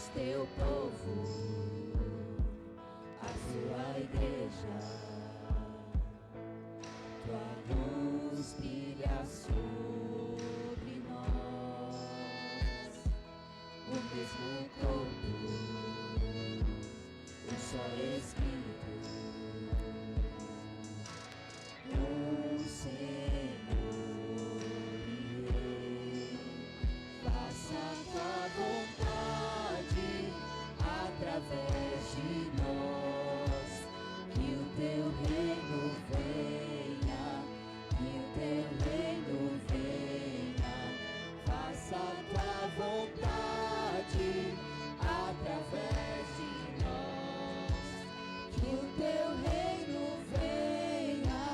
somos teu povo, a sua igreja. Tua luz brilha sobre nós, o mesmo corpo, um só Espírito, o Senhor e Rei. Faça a tua vontade através de nós, que o teu reino venha, que o teu reino venha. Faça a tua vontade através de nós, que o teu reino venha,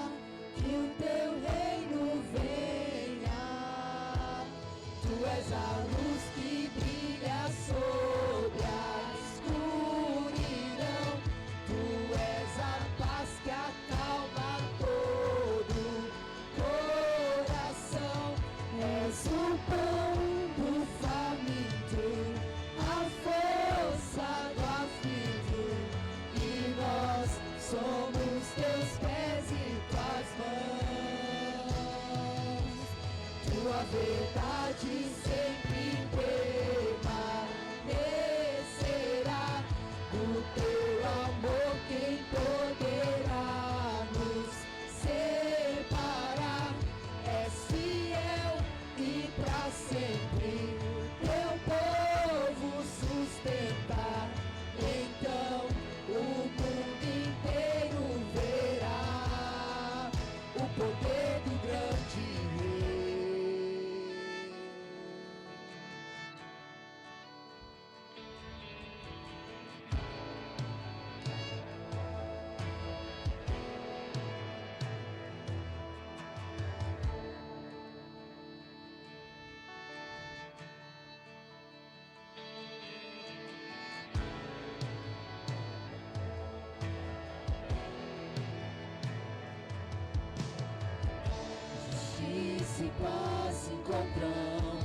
que o teu reino venha. Tu és a luz que brilha sobre a escuridão, tu és a paz que acalma todo coração. És o pão do faminto, a força do aflito, e nós somos teus pés e tuas mãos. Tua verdade sempre permanecerá, o teu amor quem poderá nos separar. És fiel e pra sempre teu povo sustentar. Então o mundo inteiro verá o poder do grande Rei. Justiça e paz se encontram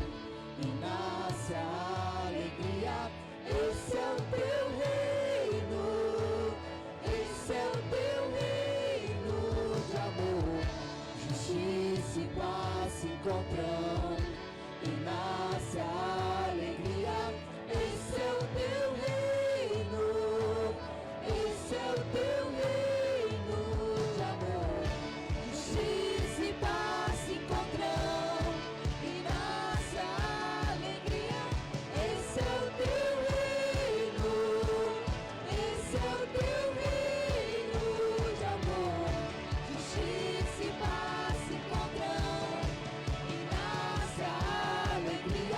e nasce a alegria. Esse é o teu reino, esse é o teu reino de amor. Justiça e paz se encontram e nasce a alegria. Esse é o teu reino, esse é o teu reino de amor. Justiça e paz se encontram e nasce a alegria. Esse é o teu reino, esse é o teu reino de amor. Justiça e paz se encontram e nasce a alegria.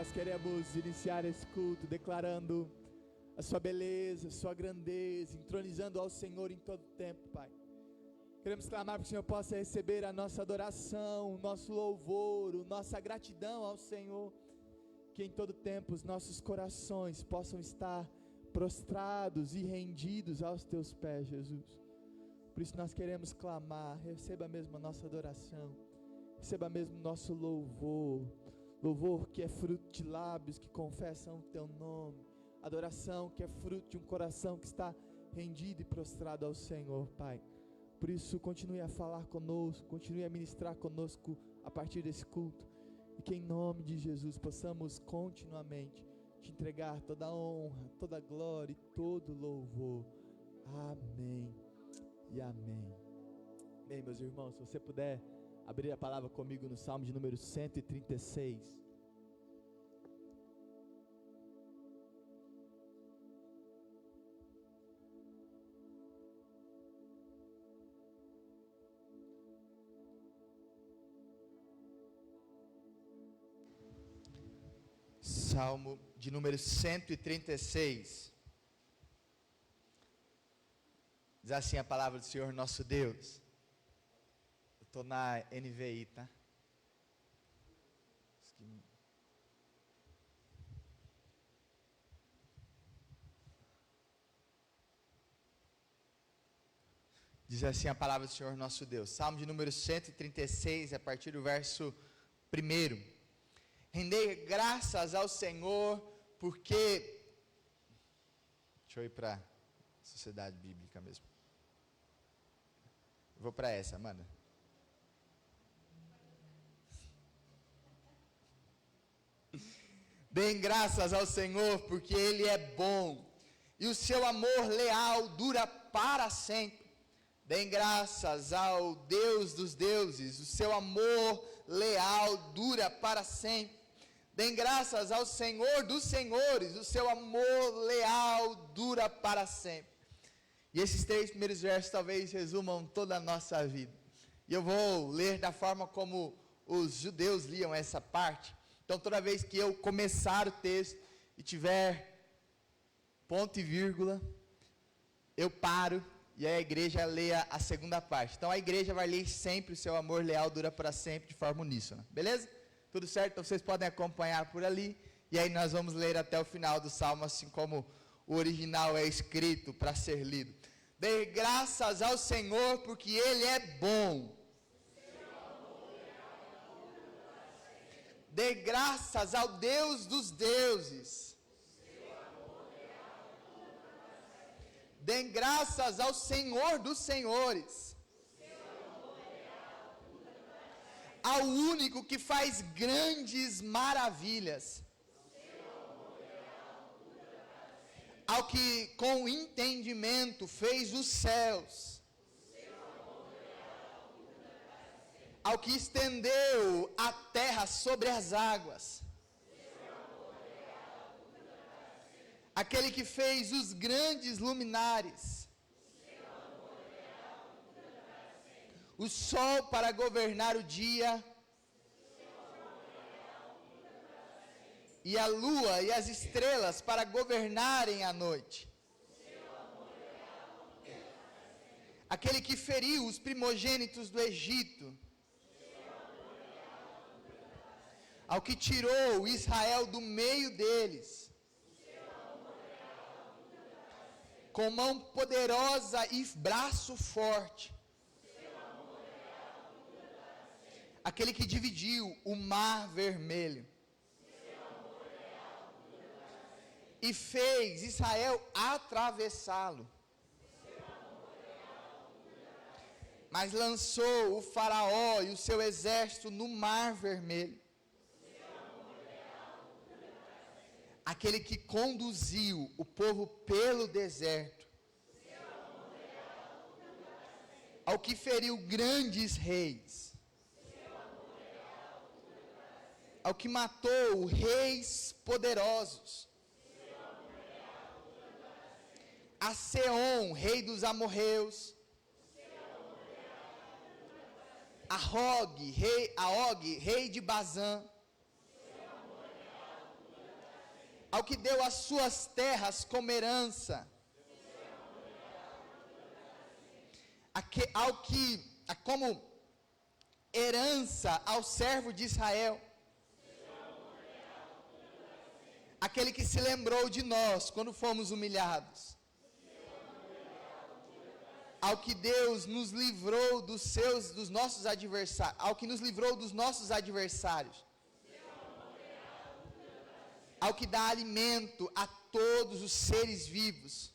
nós queremos iniciar esse culto declarando a sua beleza, a sua grandeza, entronizando ao Senhor em todo tempo, Pai. Queremos clamar para que o Senhor possa receber a nossa adoração, o nosso louvor, a nossa gratidão ao Senhor, que em todo tempo os nossos corações possam estar prostrados e rendidos aos teus pés, Jesus. Por isso nós queremos clamar, receba mesmo a nossa adoração, receba mesmo o nosso louvor, louvor que é fruto de lábios que confessam o teu nome, adoração que é fruto de um coração que está rendido e prostrado ao Senhor, Pai. Por isso continue a falar conosco, continue a ministrar conosco a partir desse culto, e que em nome de Jesus possamos continuamente te entregar toda a honra, toda a glória e todo o louvor. Amém e amém. Bem, meus irmãos, se você puder abrir a palavra comigo no Salmo de número 136. Salmo de número 136. Diz assim a palavra do Senhor nosso Deus. Eu estou na NVI, tá? Diz assim a palavra do Senhor nosso Deus. Salmo de número 136, a partir do verso 1. Rendei graças ao Senhor, porque... Deixa eu ir para a Sociedade Bíblica mesmo. Vou para essa, mano. Deem graças ao Senhor, porque Ele é bom, e o seu amor leal dura para sempre. Deem graças ao Deus dos deuses, o seu amor leal dura para sempre. Deem graças ao Senhor dos senhores, o seu amor leal dura para sempre. E esses 3 primeiros versos talvez resumam toda a nossa vida. E eu vou ler da forma como os judeus liam essa parte. Então toda vez que eu começar o texto e tiver ponto e vírgula, eu paro e a igreja leia a segunda parte. Então a igreja vai ler sempre: o seu amor leal dura para sempre, de forma uníssona. Beleza? Tudo certo? Então vocês podem acompanhar por ali. E aí nós vamos ler até o final do Salmo, assim como o original é escrito para ser lido. Dê graças ao Senhor, porque Ele é bom. Dê graças ao Deus dos deuses. Dê graças ao Senhor dos senhores. Ao único que faz grandes maravilhas. Ao que com entendimento fez os céus. Ao que estendeu a terra sobre as águas. Aquele que fez os grandes luminares. O sol para governar o dia, e a lua e as estrelas para governarem a noite. Aquele que feriu os primogênitos do Egito, ao que tirou Israel do meio deles, com mão poderosa e braço forte. Aquele que dividiu o mar vermelho e fez Israel atravessá-lo, mas lançou o faraó e o seu exército no mar vermelho. Aquele que conduziu o povo pelo deserto, ao que feriu grandes reis, ao que matou reis poderosos, a Seom, rei dos amorreus, a Og, rei de Bazã, ao que deu as suas terras como herança, como herança ao servo de Israel, aquele que se lembrou de nós quando fomos humilhados, ao que Deus nos livrou dos nossos adversários, ao que nos livrou dos nossos adversários, ao que dá alimento a todos os seres vivos.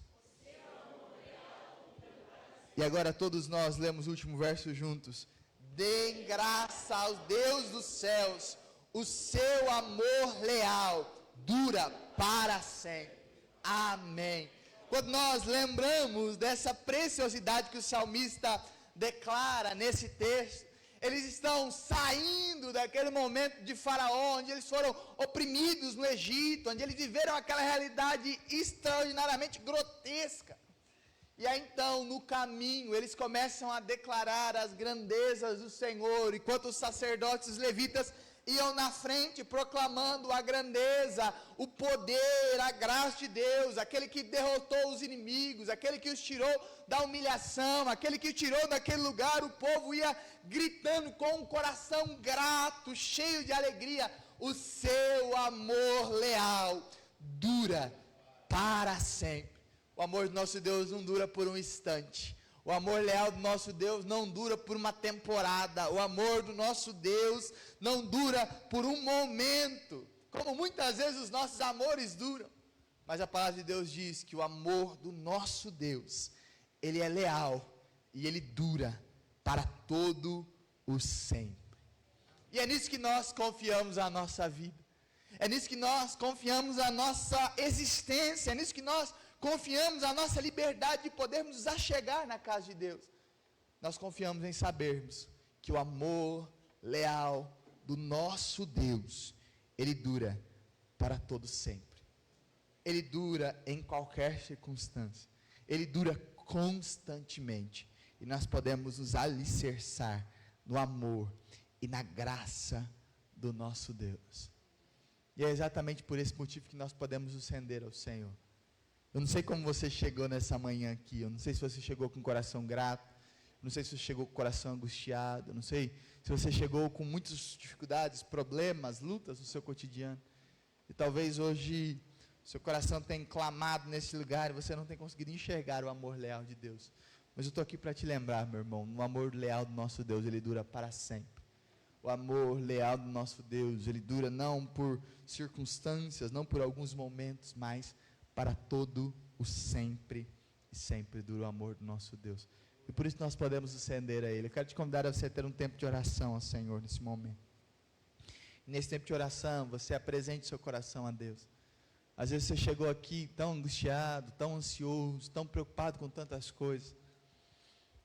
E agora todos nós lemos o último verso juntos. Deem graça ao Deus dos céus, o seu amor leal dura para sempre. Amém. Quando nós lembramos dessa preciosidade que o salmista declara nesse texto, eles estão saindo daquele momento de Faraó, onde eles foram oprimidos no Egito, onde eles viveram aquela realidade extraordinariamente grotesca. E aí então, no caminho, eles começam a declarar as grandezas do Senhor, enquanto os sacerdotes, os levitas, iam na frente proclamando a grandeza, o poder, a graça de Deus, aquele que derrotou os inimigos, aquele que os tirou da humilhação, aquele que os tirou daquele lugar. O povo ia gritando com um coração grato, cheio de alegria: o seu amor leal dura para sempre. O amor do nosso Deus não dura por um instante. O amor leal do nosso Deus não dura por uma temporada. O amor do nosso Deus não dura por um momento, como muitas vezes os nossos amores duram. Mas a palavra de Deus diz que o amor do nosso Deus, ele é leal e ele dura para todo o sempre. E é nisso que nós confiamos a nossa vida. É nisso que nós confiamos a nossa existência. É nisso que nós confiamos a nossa liberdade de podermos nos achegar na casa de Deus. Nós confiamos em sabermos que o amor leal do nosso Deus, ele dura para todo sempre. Ele dura em qualquer circunstância. Ele dura constantemente. E nós podemos nos alicerçar no amor e na graça do nosso Deus. E é exatamente por esse motivo que nós podemos nos render ao Senhor. Eu não sei como você chegou nessa manhã aqui, eu não sei se você chegou com o coração grato, eu não sei se você chegou com o coração angustiado, eu não sei se você chegou com muitas dificuldades, problemas, lutas no seu cotidiano, e talvez hoje seu coração tenha clamado nesse lugar e você não tenha conseguido enxergar o amor leal de Deus. Mas eu estou aqui para te lembrar, meu irmão, o amor leal do nosso Deus, ele dura para sempre. O amor leal do nosso Deus, ele dura não por circunstâncias, não por alguns momentos, mas para todo o sempre, e sempre dura o amor do nosso Deus. E por isso nós podemos nos render a Ele. Eu quero te convidar a você ter um tempo de oração ao Senhor nesse momento. E nesse tempo de oração, você apresente seu coração a Deus. Às vezes você chegou aqui tão angustiado, tão ansioso, tão preocupado com tantas coisas.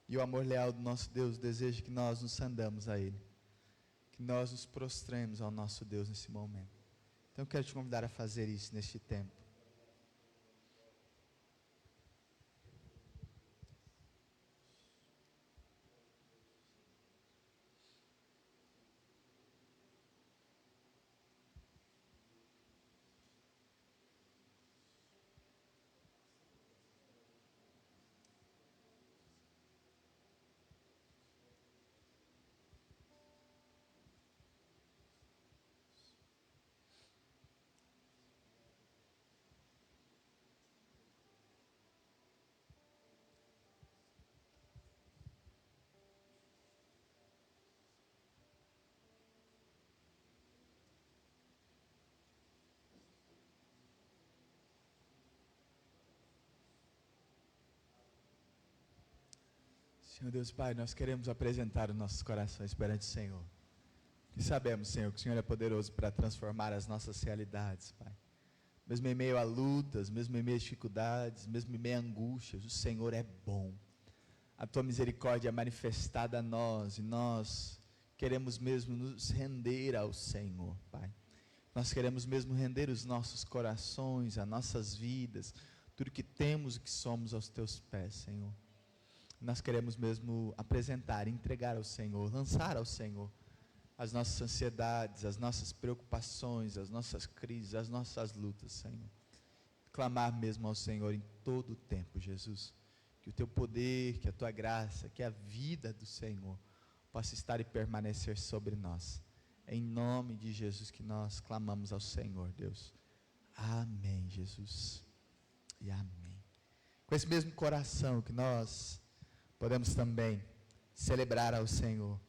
E o amor leal do nosso Deus deseja que nós nos rendamos a Ele. Que nós nos prostremos ao nosso Deus nesse momento. Então eu quero te convidar a fazer isso neste tempo. Senhor Deus Pai, nós queremos apresentar os nossos corações perante o Senhor. E sabemos, Senhor, que o Senhor é poderoso para transformar as nossas realidades, Pai. Mesmo em meio a lutas, mesmo em meio a dificuldades, mesmo em meio a angústias, o Senhor é bom. A Tua misericórdia é manifestada a nós, e nós queremos mesmo nos render ao Senhor, Pai. Nós queremos mesmo render os nossos corações, as nossas vidas, tudo que temos e que somos aos Teus pés, Senhor. Nós queremos mesmo apresentar, entregar ao Senhor, lançar ao Senhor as nossas ansiedades, as nossas preocupações, as nossas crises, as nossas lutas, Senhor. Clamar mesmo ao Senhor em todo o tempo, Jesus. Que o teu poder, que a tua graça, que a vida do Senhor possa estar e permanecer sobre nós. É em nome de Jesus que nós clamamos ao Senhor, Deus. Amém, Jesus. E amém. Com esse mesmo coração que nós podemos também celebrar ao Senhor,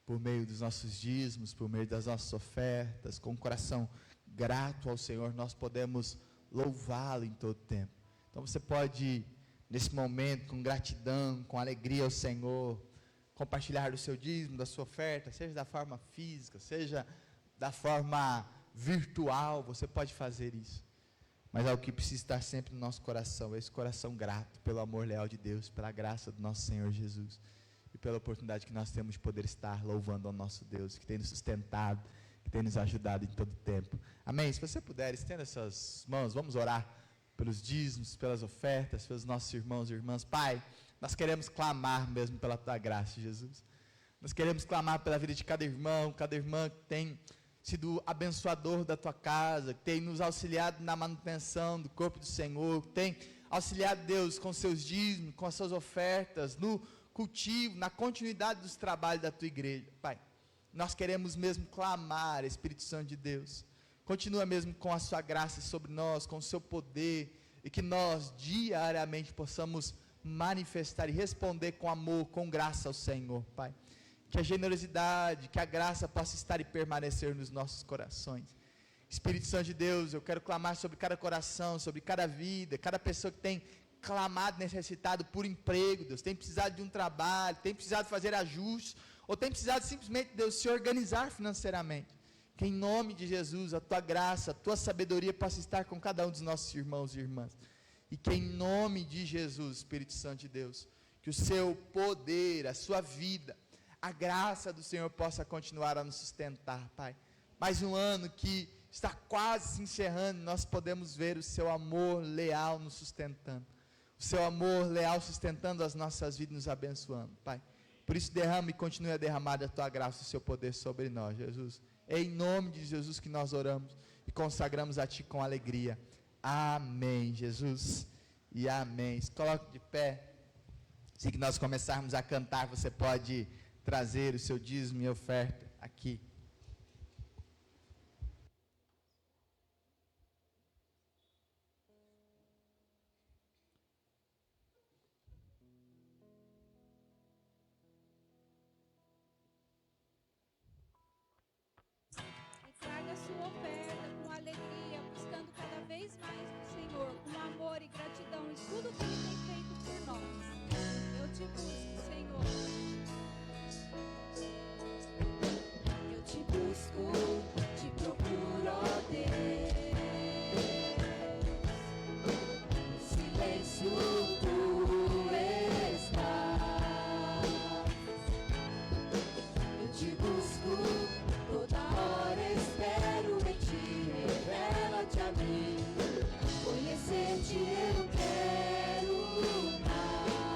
por meio dos nossos dízimos, por meio das nossas ofertas, com o coração grato ao Senhor, nós podemos louvá-lo em todo tempo. Então você pode, nesse momento, com gratidão, com alegria ao Senhor, compartilhar do seu dízimo, da sua oferta, seja da forma física, seja da forma virtual, você pode fazer isso. Mas é o que precisa estar sempre no nosso coração, esse coração grato pelo amor leal de Deus, pela graça do nosso Senhor Jesus, e pela oportunidade que nós temos de poder estar louvando ao nosso Deus, que tem nos sustentado, que tem nos ajudado em todo tempo. Amém? Se você puder, estenda essas mãos, vamos orar pelos dízimos, pelas ofertas, pelos nossos irmãos e irmãs. Pai, nós queremos clamar mesmo pela tua graça, Jesus. Nós queremos clamar pela vida de cada irmão, cada irmã que tem sido abençoador da tua casa, que tem nos auxiliado na manutenção do corpo do Senhor, que tem auxiliado, Deus, com seus dízimos, com as suas ofertas, no cultivo, na continuidade dos trabalhos da tua igreja. Pai, nós queremos mesmo clamar, Espírito Santo de Deus, continua mesmo com a sua graça sobre nós, com o seu poder, e que nós diariamente possamos manifestar e responder com amor, com graça ao Senhor, Pai. Que a generosidade, que a graça possa estar e permanecer nos nossos corações. Espírito Santo de Deus, eu quero clamar sobre cada coração, sobre cada vida, cada pessoa que tem clamado, necessitado por emprego, Deus, tem precisado de um trabalho, tem precisado fazer ajustes, ou tem precisado simplesmente, Deus, se organizar financeiramente. Que em nome de Jesus, a tua graça, a tua sabedoria possa estar com cada um dos nossos irmãos e irmãs. E que em nome de Jesus, Espírito Santo de Deus, que o seu poder, a sua vida, a graça do Senhor possa continuar a nos sustentar, Pai. Mais um ano que está quase se encerrando, nós podemos ver o seu amor leal nos sustentando. O seu amor leal sustentando as nossas vidas, nos abençoando, Pai. Por isso derrama e continue a derramar a tua graça e o seu poder sobre nós, Jesus. É em nome de Jesus que nós oramos e consagramos a ti com alegria. Amém, Jesus. E amém. Se coloque de pé. Assim que nós começarmos a cantar, você pode trazer o seu dízimo e oferta aqui. Traga a sua oferta com alegria, buscando cada vez mais do Senhor, com amor e gratidão em tudo que Ele tem feito por nós. Eu te busco, Senhor. Eu te busco, te procuro, ó Deus. No silêncio tu estás. Eu te busco, toda hora espero em ti. Revela-te a mim. Conhecer-te eu quero mais.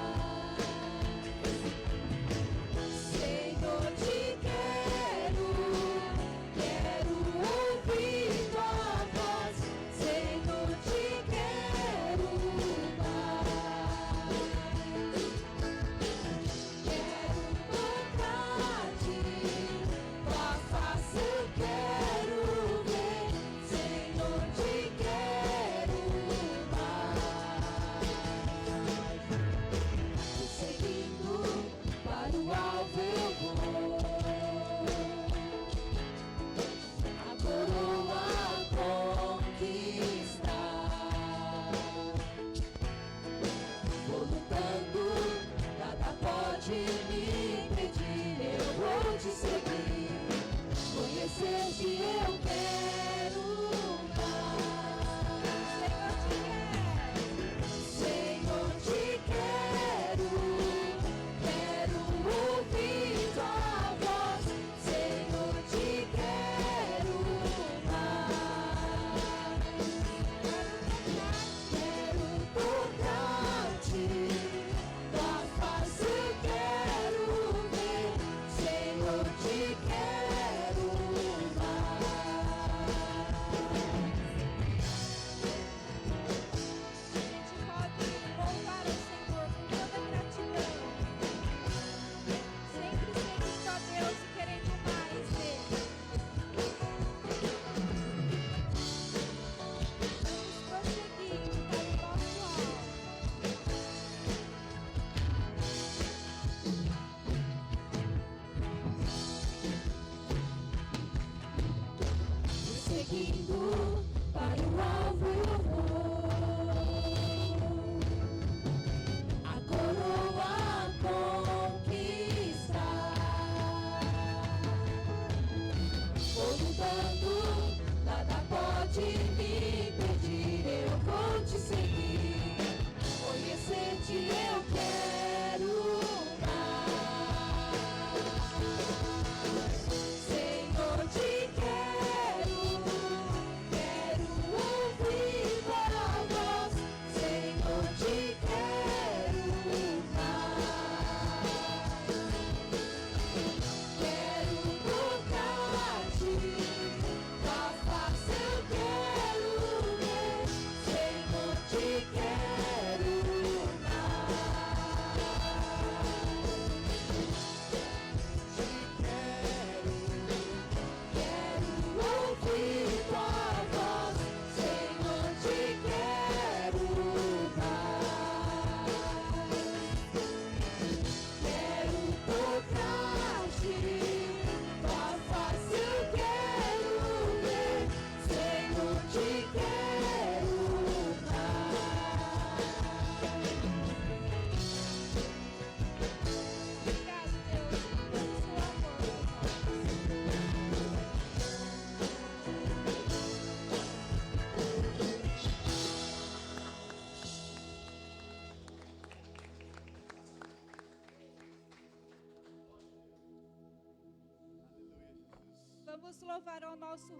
Vamos louvar o nosso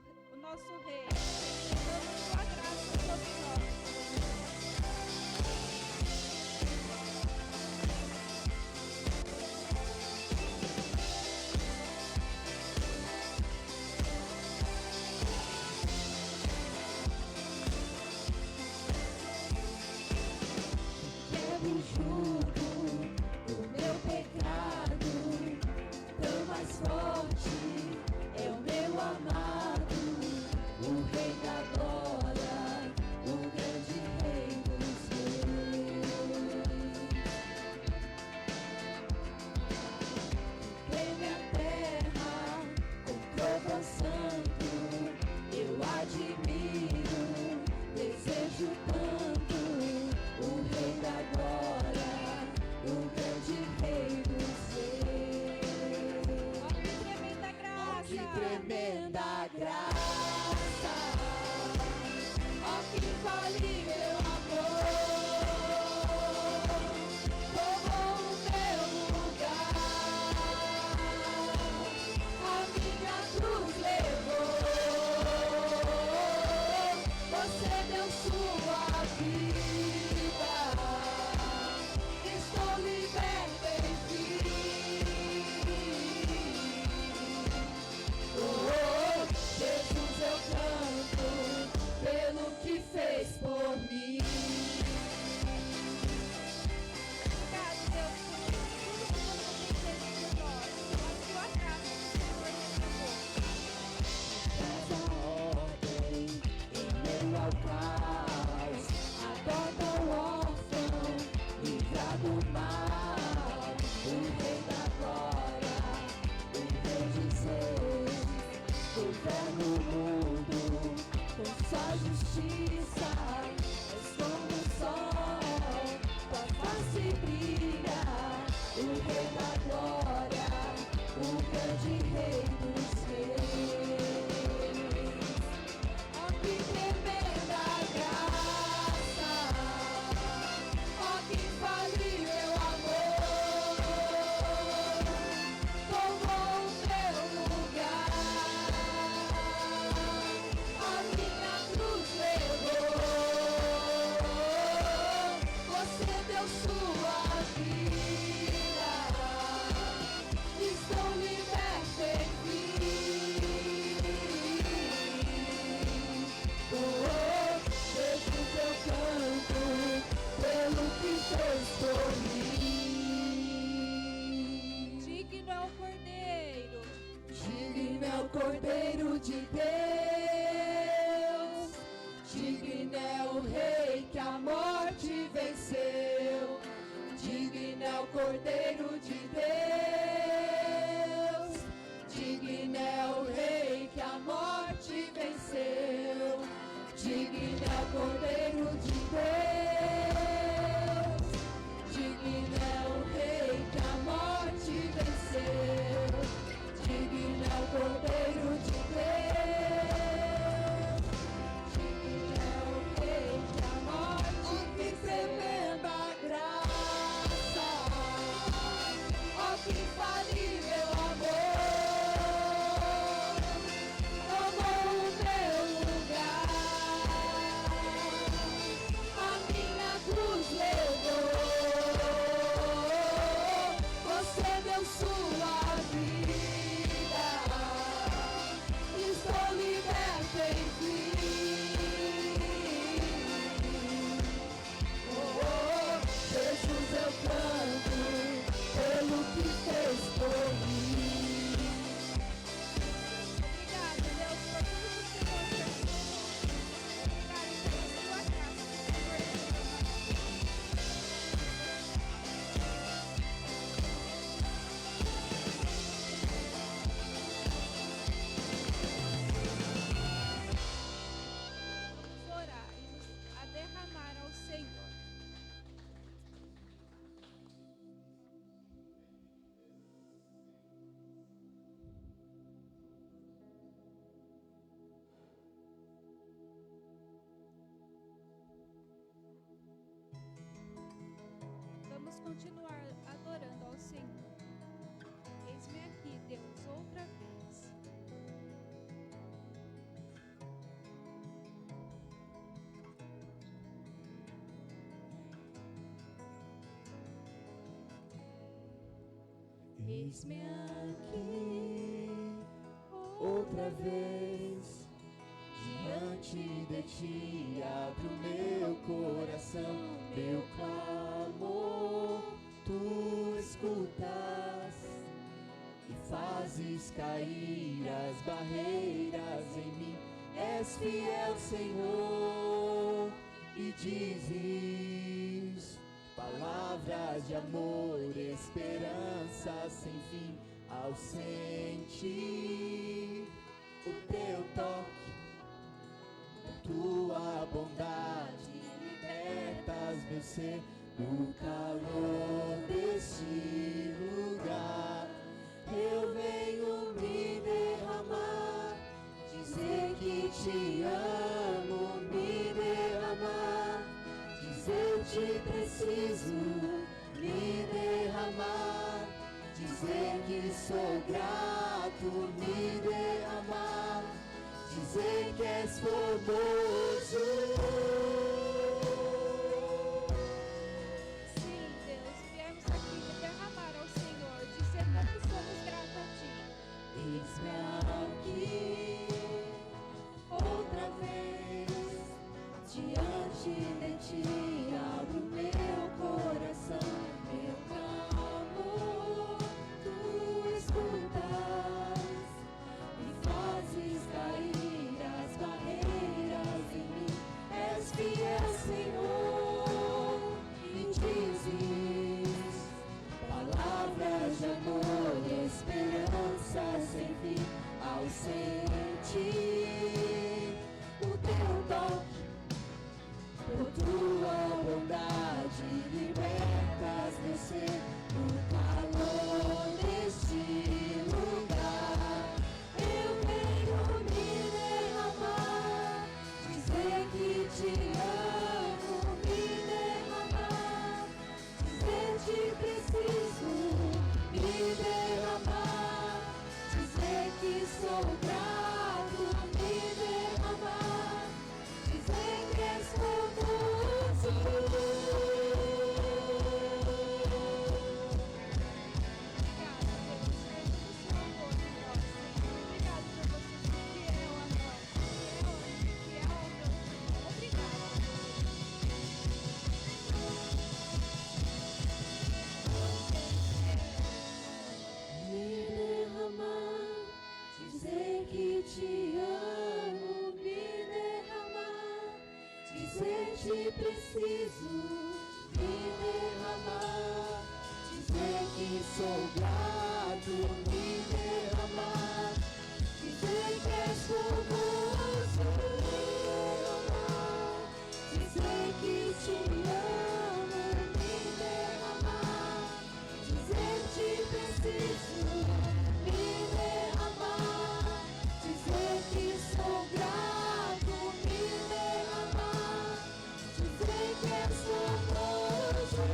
Rei. Damos sua graça sobre nós. Quebra o jugo do meu pecado, tão mais forte é o meu amado, o Rei da glória, o grande Rei dos reis. Treme a terra com trovão santo, eu admiro, desejo tanto o Rei da glória, o grande Rei dos reis. Ó, que tremenda graça! Que tremenda graça, ó que vale meu amor, tomou o meu lugar, a minha cruz levou, você deu sua vida, estou liberto, enfim. Oh, Jesus, eu canto pelo que fez por mim. Obrigado, Deus, por tudo que você tem feito por nós. Pela sua graça que o Senhor derramou. Essa ordem em meio ao caos, adota o órfão, livra do mal, o Rei da glória, o Rei de reis, governa o mundo com sua justiça, és como o sol, tua face brilha, o Rei da glória, o grande Rei dos reis. Oh, que tremenda graça, oh, que infalível amor, tomou o meu lugar, a minha cruz levou, você deu sua vida, estou liberto, enfim. Oh, Jesus, eu canto pelo que fez por mim. Digno é o Cordeiro. Digno é o Cordeiro de Deus, digno é o Rei que a morte venceu, digno é o Cordeiro de Deus, digno é o Rei que a morte venceu, digno é o Cordeiro de Deus, digno é o Rei que a morte venceu, digno é o Cordeiro de Deus, digno é o Rei que a morte venceu. Tremenda graça, ó que infalível amor, tomou o meu lugar, a minha cruz levou, você deu sua vida, estou liberto, enfim. Oh, Jesus, eu canto pelo que fez por mim. Obrigado, Deus, por tudo que o Senhor fez. Obrigado pela sua graça que o Senhor derramou. Vamos orar e a derramar ao Senhor. Vamos continuar adorando ao Senhor. Eis-me aqui, Deus, outra vez. Eis-me aqui outra vez diante de ti, abro meu coração, meu clamor tu escutas e fazes cair as barreiras em mim. És fiel, Senhor, e dizes palavras de amor, esperança sem fim. Ao sentir o teu toque, tua bondade libertas meu ser. No calor deste lugar eu venho me derramar, dizer que te amo, me derramar, dizer eu te preciso, me derramar, dizer que sou grato, me derramar, dizer que és formoso. Sim, Deus, viemos aqui derramar ao Senhor, dizer quanto somos gratos a Ti. Eis-me aqui outra vez diante de Ti, abro meu coração, meu clamor tu escutas e fazes cair as barreiras em mim. És fiel, Senhor, e dizes palavras de amor e esperança sem fim. Ao sentir o teu toque, por tua bondade libertas meu ser. No calor deste lugar eu venho me derramar, dizer que te amo, me derramar, dizer te preciso, me derramar, dizer que sou grato, me derramar, dizer que és formoso. Preciso me derramar, dizer que sou grato, me derramar, dizer que és formoso, dizer que te amo, me derramar, dizer que preciso me derramar, dizer que sou grato, me derramar, dizer que és formoso.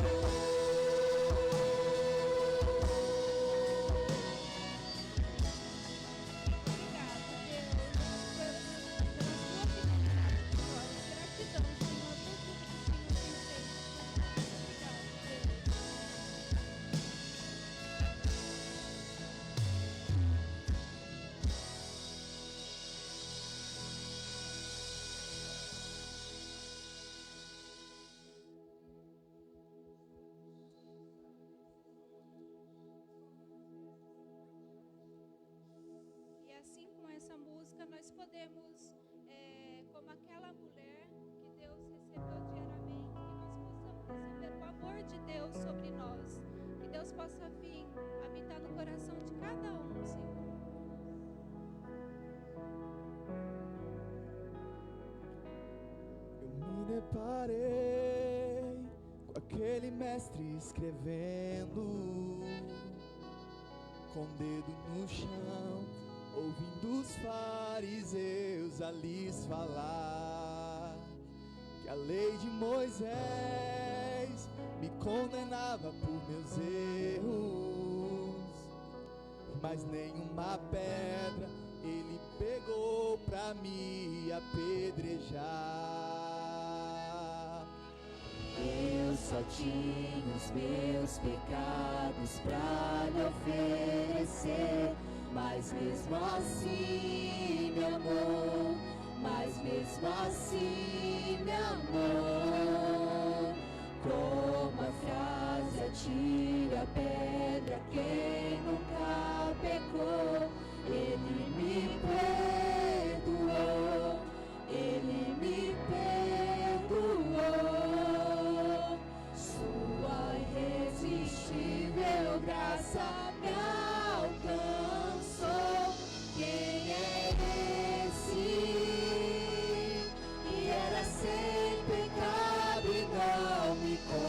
Nós podemos, como aquela mulher que Deus recebeu diariamente, que nós possamos receber o amor de Deus sobre nós, que Deus possa vir habitar no coração de cada um, Senhor. Eu me deparei com aquele mestre escrevendo, com o dedo no chão, ouvindo os fariseus a lhes falar que a lei de Moisés me condenava por meus erros, mas nenhuma pedra ele pegou pra me apedrejar. Eu só tinha os meus pecados pra lhe oferecer, mas mesmo assim me amou, mas mesmo assim me amou. Como a frase atira a pedra quem nunca pecou, Ele me perdoou, Ele me perdoou. Sua irresistível graça me alcançou. Quem é esse? E era sem pecado e não me condenou.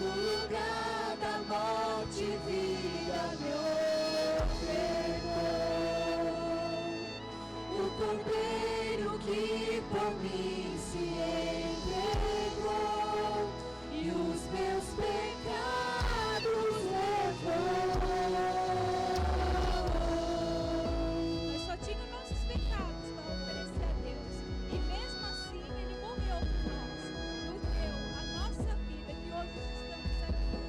No lugar da morte, vida me ofertou. O Cordeiro que por mim se entregou e os meus pecados levou. Nós só tínhamos nossos pecados para oferecer a Deus. E mesmo assim, Ele morreu por nós. Nos deu a nossa vida, que hoje estamos aqui.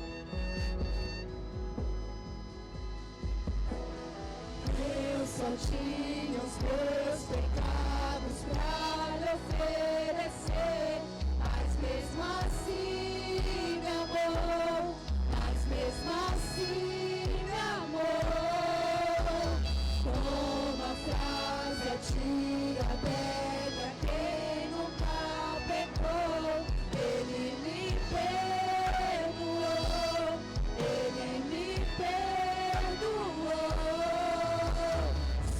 Eu só tinha os meus pecados pra lhe oferecer, mas mesmo assim me amou, mas mesmo assim me amou. Como a frase atira a pedra quem nunca pecou, Ele me perdoou, Ele me perdoou.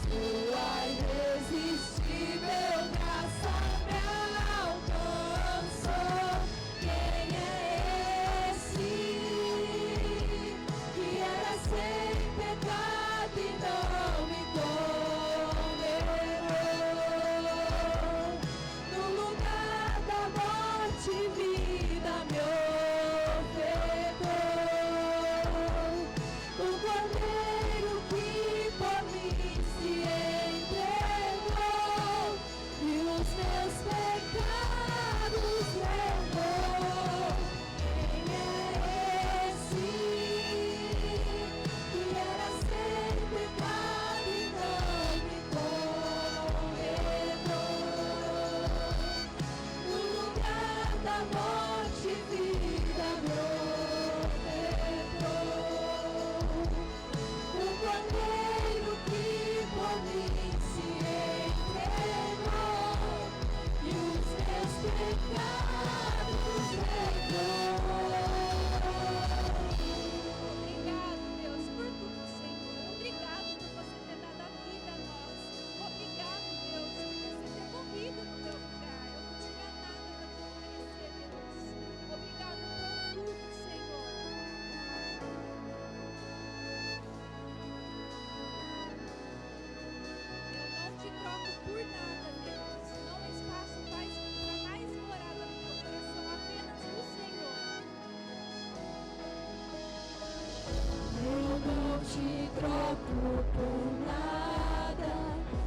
Sua irresistível graça me alcançou. Quem é esse? Que era sem pecado e não me condenou. No lugar da morte, vida me ofertou. O Cordeiro que por mim se entregou e os meus pecados levou. Quem é esse? Que era sem pecado e não me condenou. No lugar da morte, vida me ofertou. O Cordeiro que por mim se entregou e os meus pecados levou. Obrigado, Deus, por tudo, Senhor. Obrigado por você ter dado a vida a nós. Obrigado, Deus, por você ter morrido no meu lugar. Eu não tinha nada para te oferecer, Deus. Obrigado por tudo, Senhor. Eu não te troco por nada, Deus. Não há espaço para mais morada no meu coração, apenas o Senhor. Eu não te troco por nada,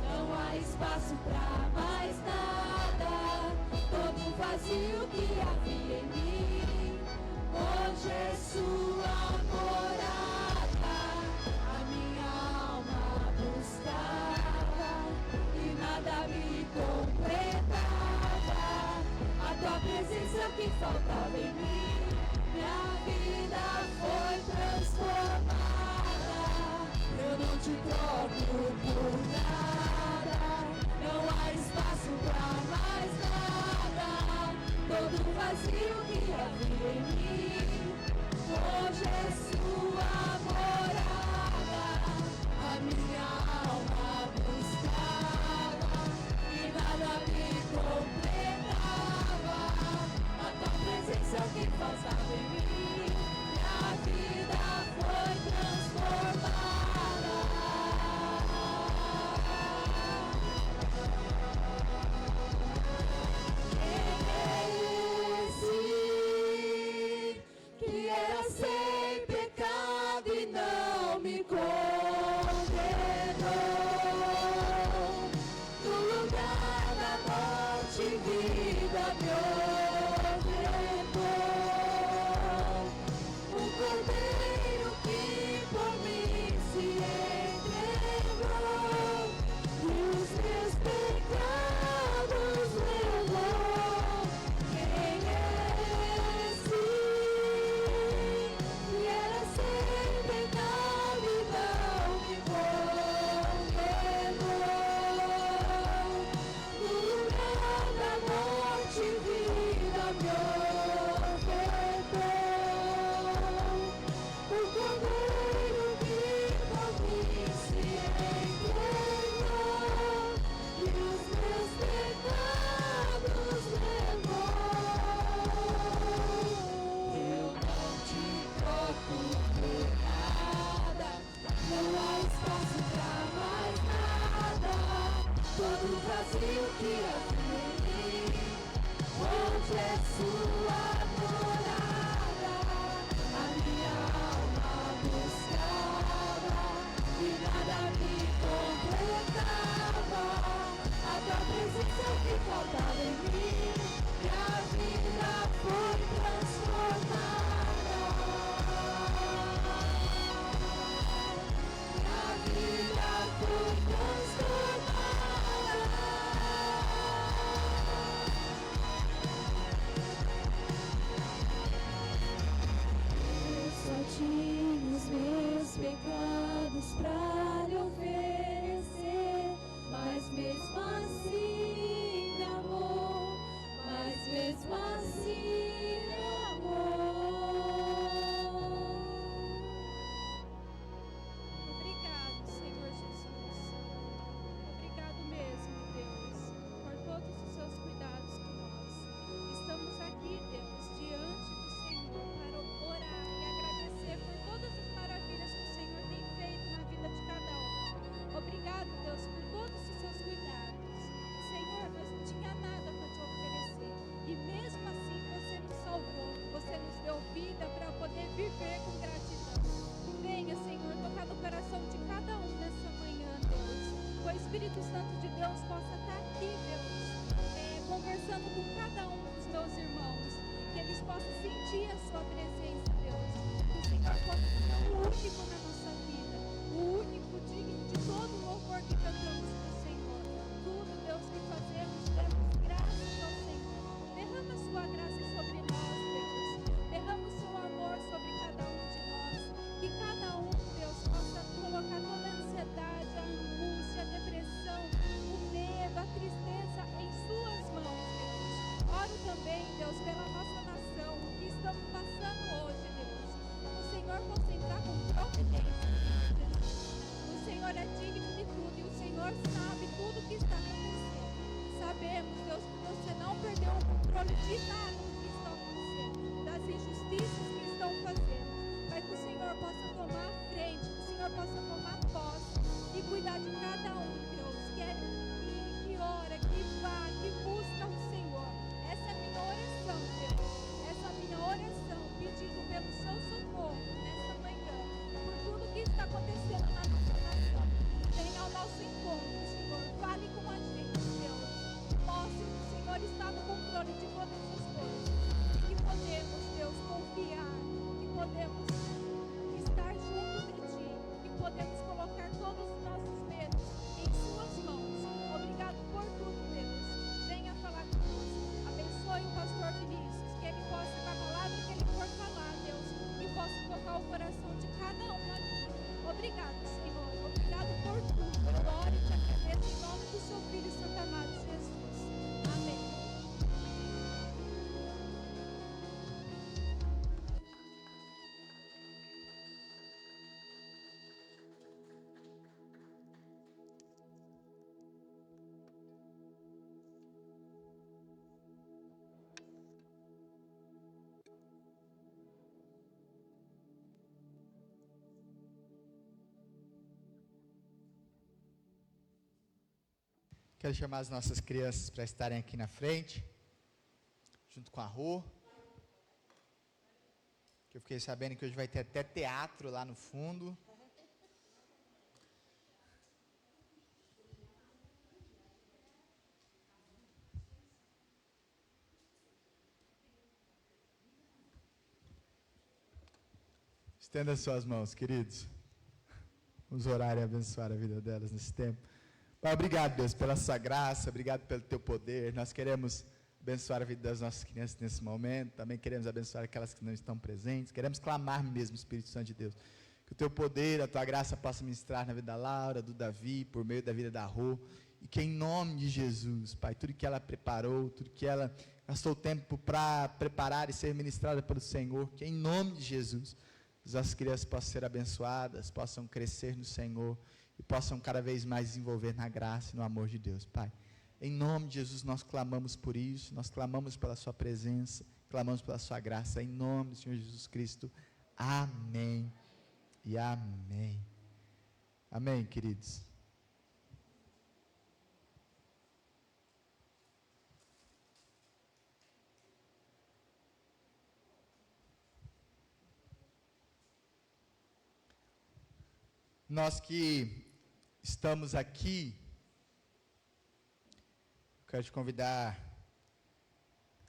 não há espaço pra mais nada. Todo vazio que havia em mim, hoje é sua morada. A minha alma buscava e nada me completava. A tua presença que faltava em mim, minha vida foi transformada. Eu não te troco por nada, não há espaço pra mais nada. Todo vazio que havia em mim, hoje é sua morada. A minha alma buscava e nada me completava. A tua presença que faltava em mim, minha vida foi transformada. Quem é esse que era sem pecado e não me condenou? No lugar da morte, Espírito Santo de Deus possa estar aqui, Deus, conversando com cada um dos meus irmãos, que eles possam sentir a sua presença, Deus. Que o Senhor possa ser o único na nossa vida, o único digno de todo o louvor que cantamos para o Senhor. Tudo, Deus, que fazemos, demos graças ao Senhor. Derrama a sua graça sobre nós, Deus. Derrama o seu amor sobre cada um de nós. Que cada um, Deus, possa colocar toda a ansiedade, a angústia, a depressão, o medo, a tristeza em suas mãos, Deus. Oro também, Deus, pela nossa nação, o que estamos passando hoje, Deus. O Senhor possa entrar com providência, Jesus. O Senhor é digno de tudo e o Senhor sabe tudo o que está acontecendo. Sabemos, Deus, que você não perdeu o controle de nada do que está acontecendo, das injustiças que estão fazendo. Mas que o Senhor possa tomar a frente, que o Senhor possa tomar posse e cuidar de cada um, Deus, que ora, que vá, que busca o Senhor. Essa é a minha oração, Deus. Essa é a minha oração, pedindo pelo seu socorro nessa manhã, por tudo que está acontecendo na nossa nação. Venha ao nosso encontro, Senhor. Fale com a gente, Deus. Mostre que o Senhor está no controle de todas as coisas. E que podemos, Deus, confiar, que podemos estar junto de Ti, que podemos colocar todos os nossos medos em Suas mãos. Obrigado por tudo, Deus. Venha falar conosco. Abençoe o pastor Vinícius, que ele possa, com a palavra que ele for falar, Deus, que possa tocar o coração de cada um aqui. Obrigado, Senhor. Obrigado por tudo. Glória e te agradeço em nome do seu Filho Santo amado Jesus. Amém. Quero chamar as nossas crianças para estarem aqui na frente, junto com a Rô. Que eu fiquei sabendo que hoje vai ter até teatro lá no fundo. Estenda as suas mãos, queridos. Vamos orar e abençoar a vida delas nesse tempo. Pai, obrigado, Deus, pela sua graça, obrigado pelo teu poder. Nós queremos abençoar a vida das nossas crianças nesse momento, também queremos abençoar aquelas que não estão presentes, queremos clamar mesmo, Espírito Santo de Deus, que o teu poder, a tua graça possa ministrar na vida da Laura, do Davi, por meio da vida da Rô, e que em nome de Jesus, Pai, tudo que ela preparou, tudo que ela gastou tempo para preparar e ser ministrada pelo Senhor, que em nome de Jesus, as nossas crianças possam ser abençoadas, possam crescer no Senhor, e possam cada vez mais desenvolver na graça e no amor de Deus, Pai. Em nome de Jesus, nós clamamos por isso, nós clamamos pela sua presença, clamamos pela sua graça, em nome do Senhor Jesus Cristo. Amém e amém. Amém, queridos. Nós que estamos aqui, quero te convidar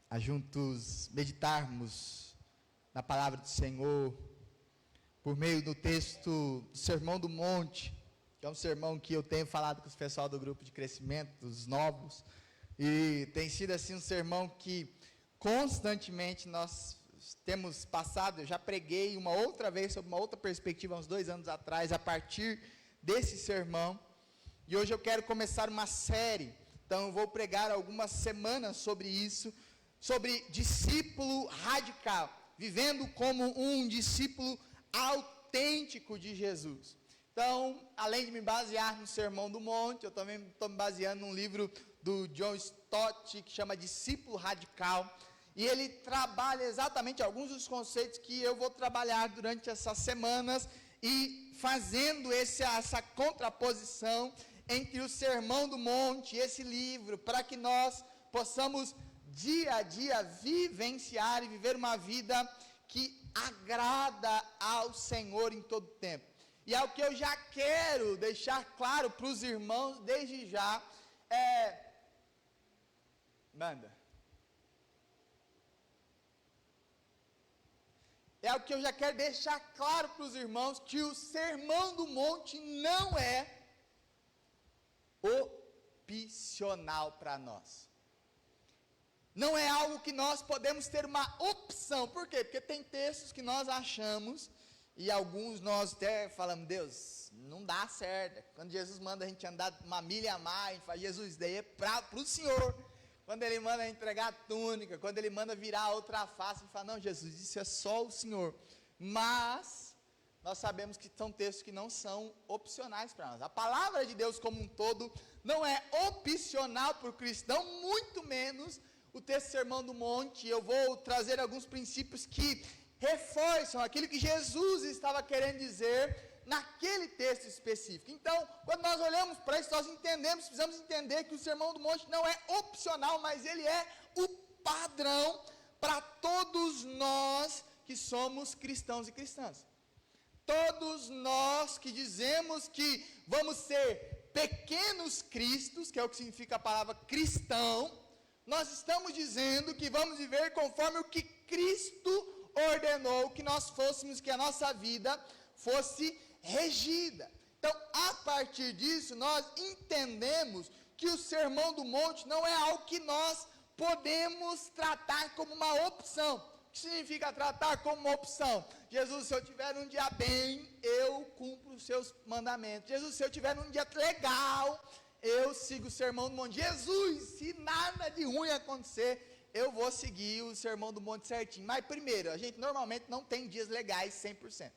a juntos meditarmos na palavra do Senhor, por meio do texto do Sermão do Monte, que é um sermão que eu tenho falado com o pessoal do grupo de crescimento, dos novos, e tem sido assim um sermão que constantemente nós temos passado. Eu já preguei uma outra vez sobre uma outra perspectiva, uns 2 anos atrás, a partir desse sermão, e hoje eu quero começar uma série, então eu vou pregar algumas semanas sobre isso, sobre discípulo radical, vivendo como um discípulo autêntico de Jesus. Então, além de me basear no Sermão do Monte, eu também estou me baseando num livro do John Stott, que chama Discípulo Radical, e ele trabalha exatamente alguns dos conceitos que eu vou trabalhar durante essas semanas, e fazendo essa contraposição entre o Sermão do Monte e esse livro, para que nós possamos dia a dia vivenciar e viver uma vida que agrada ao Senhor em todo tempo. e é o que eu já quero deixar claro para os irmãos desde já, é o que eu já quero deixar claro para os irmãos, que o Sermão do Monte não é opcional para nós. Não é algo que nós podemos ter uma opção. Por quê? Porque tem textos que nós achamos, e alguns nós até falamos, Deus, não dá certo. Quando Jesus manda a gente andar uma milha a mais, a gente fala, Jesus, isso daí é para o Senhor. Quando Ele manda entregar a túnica, quando Ele manda virar a outra face, a gente fala, não, Jesus, isso é só o Senhor. Mas nós sabemos que são textos que não são opcionais para nós. A palavra de Deus como um todo não é opcional para o cristão, muito menos o texto Sermão do Monte. Eu vou trazer alguns princípios que reforçam aquilo que Jesus estava querendo dizer naquele texto específico. Então, quando nós olhamos para isso, nós precisamos entender que o Sermão do Monte não é opcional, mas ele é o padrão para todos nós que somos cristãos e cristãs. Todos nós que dizemos que vamos ser pequenos cristos, que é o que significa a palavra cristão, nós estamos dizendo que vamos viver conforme o que Cristo ordenou que nós fôssemos, que a nossa vida fosse regida. Então, a partir disso, nós entendemos que o Sermão do Monte não é algo que nós podemos tratar como uma opção. O que significa tratar como uma opção? Jesus, se eu tiver um dia bem, eu cumpro os seus mandamentos. Jesus, se eu tiver um dia legal, eu sigo o Sermão do Monte. Jesus, se nada de ruim acontecer, eu vou seguir o Sermão do Monte certinho. Mas primeiro, a gente normalmente não tem dias legais 100%.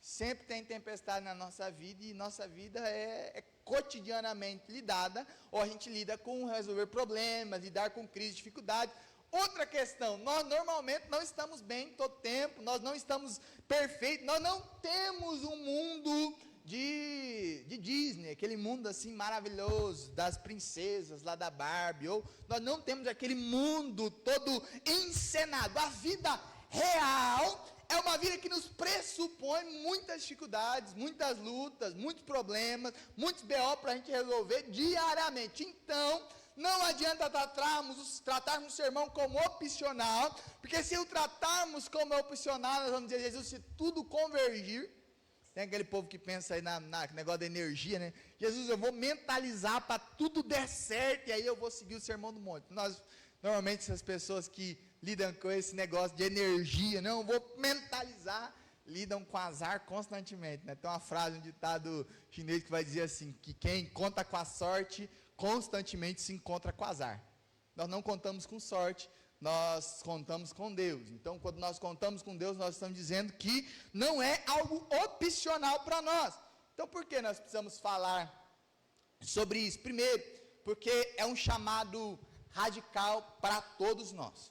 Sempre tem tempestade na nossa vida, e nossa vida é cotidianamente lidada, ou a gente lida com resolver problemas, lidar com crise, dificuldade. Outra questão, nós normalmente não estamos bem todo tempo, nós não estamos perfeitos, nós não temos um mundo de Disney, aquele mundo assim maravilhoso, das princesas lá da Barbie, ou nós não temos aquele mundo todo encenado. A vida real é uma vida que nos pressupõe muitas dificuldades, muitas lutas, muitos problemas, muitos BO para a gente resolver diariamente. Então, não adianta tratarmos o sermão como opcional, porque se o tratarmos como opcional, nós vamos dizer, Jesus, se tudo convergir, tem aquele povo que pensa aí no negócio da energia, né? Jesus, eu vou mentalizar para tudo der certo, e aí eu vou seguir o Sermão do Monte. Normalmente, essas pessoas que lidam com esse negócio de energia, não, vou mentalizar, lidam com azar constantemente, né? Tem uma frase, um ditado chinês que vai dizer assim, que quem conta com a sorte, constantemente se encontra com azar. Nós não contamos com sorte, nós contamos com Deus. Então, quando nós contamos com Deus, nós estamos dizendo que não é algo opcional para nós. Então, por que nós precisamos falar sobre isso? Primeiro, porque é um chamado radical para todos nós.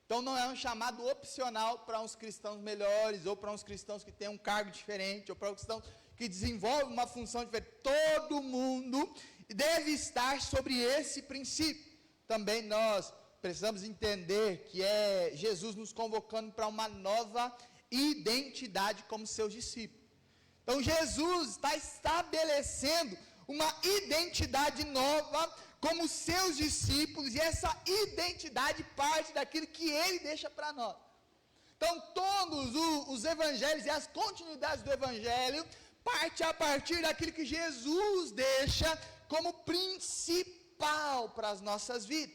Então, não é um chamado opcional para uns cristãos melhores, ou para uns cristãos que têm um cargo diferente, ou para uns cristãos que desenvolvem uma função diferente. Todo mundo deve estar sobre esse princípio. Também nós precisamos entender que é Jesus nos convocando para uma nova identidade como seus discípulos. Então, Jesus está estabelecendo uma identidade nova como seus discípulos, e essa identidade parte daquilo que Ele deixa para nós. Então, todos os evangelhos e as continuidades do evangelho parte a partir daquilo que Jesus deixa como principal para as nossas vidas.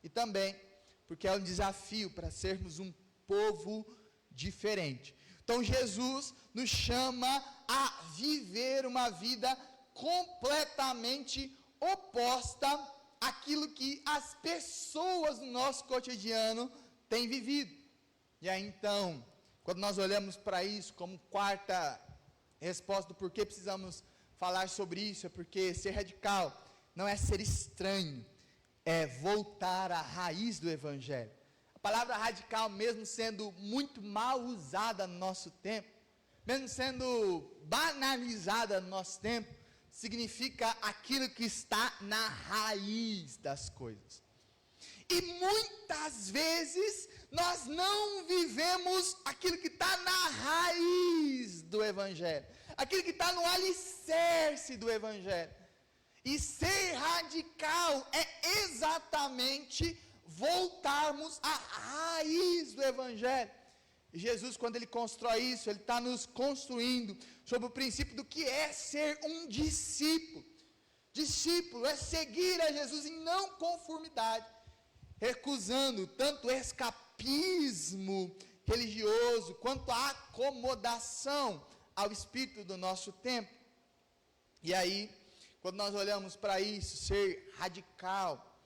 E também porque é um desafio para sermos um povo diferente. Então, Jesus nos chama a viver uma vida completamente oposta àquilo que as pessoas no nosso cotidiano têm vivido. E aí, então, quando nós olhamos para isso como quarta resposta do porquê precisamos falar sobre isso, é porque ser radical não é ser estranho, é voltar à raiz do evangelho. A palavra radical, mesmo sendo muito mal usada no nosso tempo, mesmo sendo banalizada no nosso tempo, significa aquilo que está na raiz das coisas. E muitas vezes nós não vivemos aquilo que está na raiz do Evangelho, aquilo que está no alicerce do Evangelho. E ser radical é exatamente voltarmos à raiz do Evangelho. E Jesus, quando ele constrói isso, ele está nos construindo sobre o princípio do que é ser um discípulo. Discípulo é seguir a Jesus em não conformidade, recusando tanto o escapismo religioso quanto a acomodação ao espírito do nosso tempo. E aí, quando nós olhamos para isso, ser radical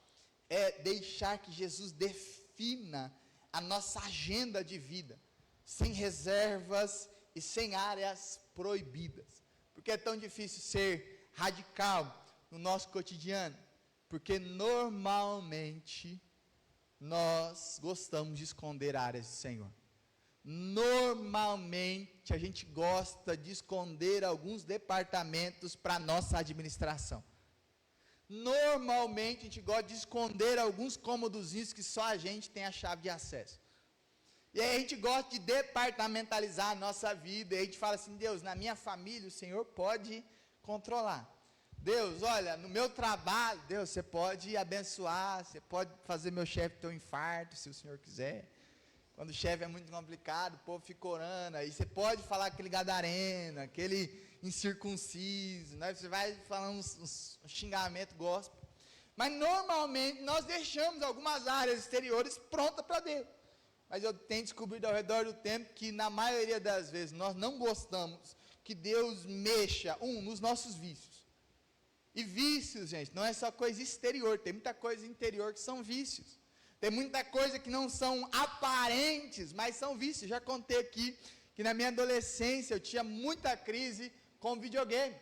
é deixar que Jesus defina a nossa agenda de vida, sem reservas e sem áreas proibidas. Porque é tão difícil ser radical no nosso cotidiano? Porque normalmente nós gostamos de esconder áreas do Senhor. Normalmente a gente gosta de esconder alguns departamentos para a nossa administração. Normalmente a gente gosta de esconder alguns cômodozinhos que só a gente tem a chave de acesso. E aí a gente gosta de departamentalizar a nossa vida, e a gente fala assim: Deus, na minha família o Senhor pode controlar. Deus, olha, no meu trabalho, Deus, você pode abençoar, você pode fazer meu chefe ter um infarto, se o Senhor quiser. Quando o chefe é muito complicado, o povo fica orando, aí você pode falar aquele gadareno, aquele incircunciso, né? Você vai falando uns xingamentos gospel. Mas normalmente nós deixamos algumas áreas exteriores prontas para Deus. Mas eu tenho descobrido ao redor do tempo que na maioria das vezes nós não gostamos que Deus mexa, nos nossos vícios. E vícios, gente, não é só coisa exterior, tem muita coisa interior que são vícios. Tem muita coisa que não são aparentes, mas são vícios. Já contei aqui que na minha adolescência eu tinha muita crise com videogame.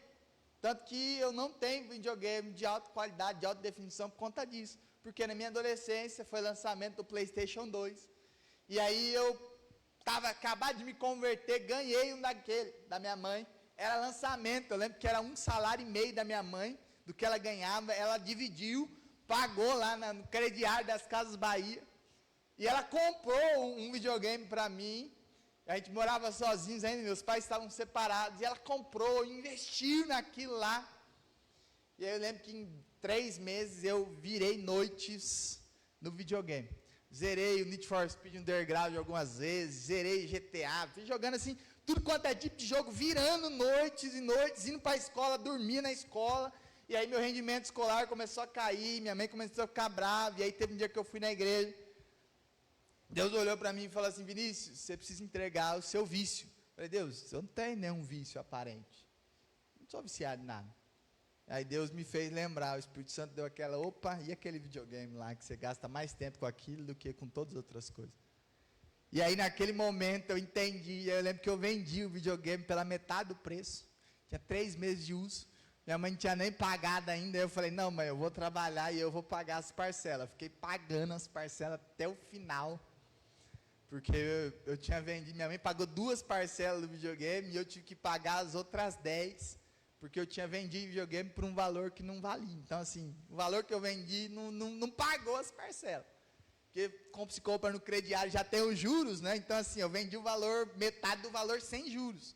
Tanto que eu não tenho videogame de alta qualidade, de alta definição por conta disso. Porque na minha adolescência foi lançamento do PlayStation 2. E aí eu estava acabado de me converter, ganhei um daquele, da minha mãe. Era lançamento, eu lembro que era 1,5 salário da minha mãe, do que ela ganhava, ela dividiu, pagou lá no crediário das Casas Bahia, e ela comprou um videogame para mim. A gente morava sozinhos ainda, meus pais estavam separados, e ela comprou, investiu naquilo lá. E aí eu lembro que em 3 meses eu virei noites no videogame. Zerei o Need for Speed Underground algumas vezes, zerei GTA, fui jogando assim, tudo quanto é tipo de jogo, virando noites e noites, indo para a escola, dormia na escola. E aí meu rendimento escolar começou a cair, minha mãe começou a ficar brava, e aí teve um dia que eu fui na igreja, Deus olhou para mim e falou assim: Vinícius, você precisa entregar o seu vício. Eu falei: Deus, eu não tenho nenhum vício aparente, não sou viciado em nada. Aí Deus me fez lembrar, o Espírito Santo deu aquela, opa, e aquele videogame lá, que você gasta mais tempo com aquilo do que com todas as outras coisas. E aí naquele momento eu entendi, eu lembro que eu vendi o videogame pela metade do preço, tinha 3 meses de uso, minha mãe não tinha nem pagado ainda, eu falei: não, mãe, eu vou trabalhar e eu vou pagar as parcelas. Fiquei pagando as parcelas até o final, porque eu tinha vendido, minha mãe pagou 2 parcelas do videogame, e eu tive que pagar as outras 10, porque eu tinha vendido videogame por um valor que não valia. Então assim, o valor que eu vendi não pagou as parcelas, porque como se compra no crediário já tem os juros, né? Então assim, eu vendi o valor, metade do valor sem juros.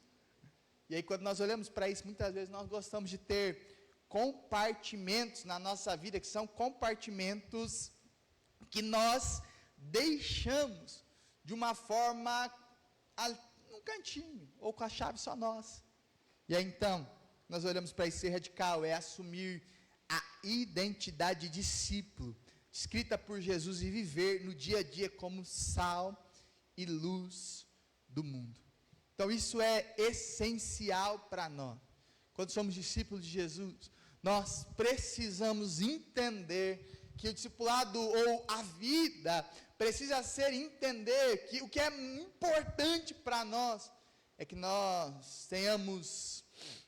E aí quando nós olhamos para isso, muitas vezes nós gostamos de ter compartimentos na nossa vida, que são compartimentos que nós deixamos de uma forma, num cantinho, ou com a chave só nossa. E aí então, nós olhamos para isso, ser radical é assumir a identidade de discípulo, escrita por Jesus, e viver no dia a dia como sal e luz do mundo. Então isso é essencial para nós. Quando somos discípulos de Jesus, nós precisamos entender que o discipulado ou a vida precisa ser entender que o que é importante para nós é que nós tenhamos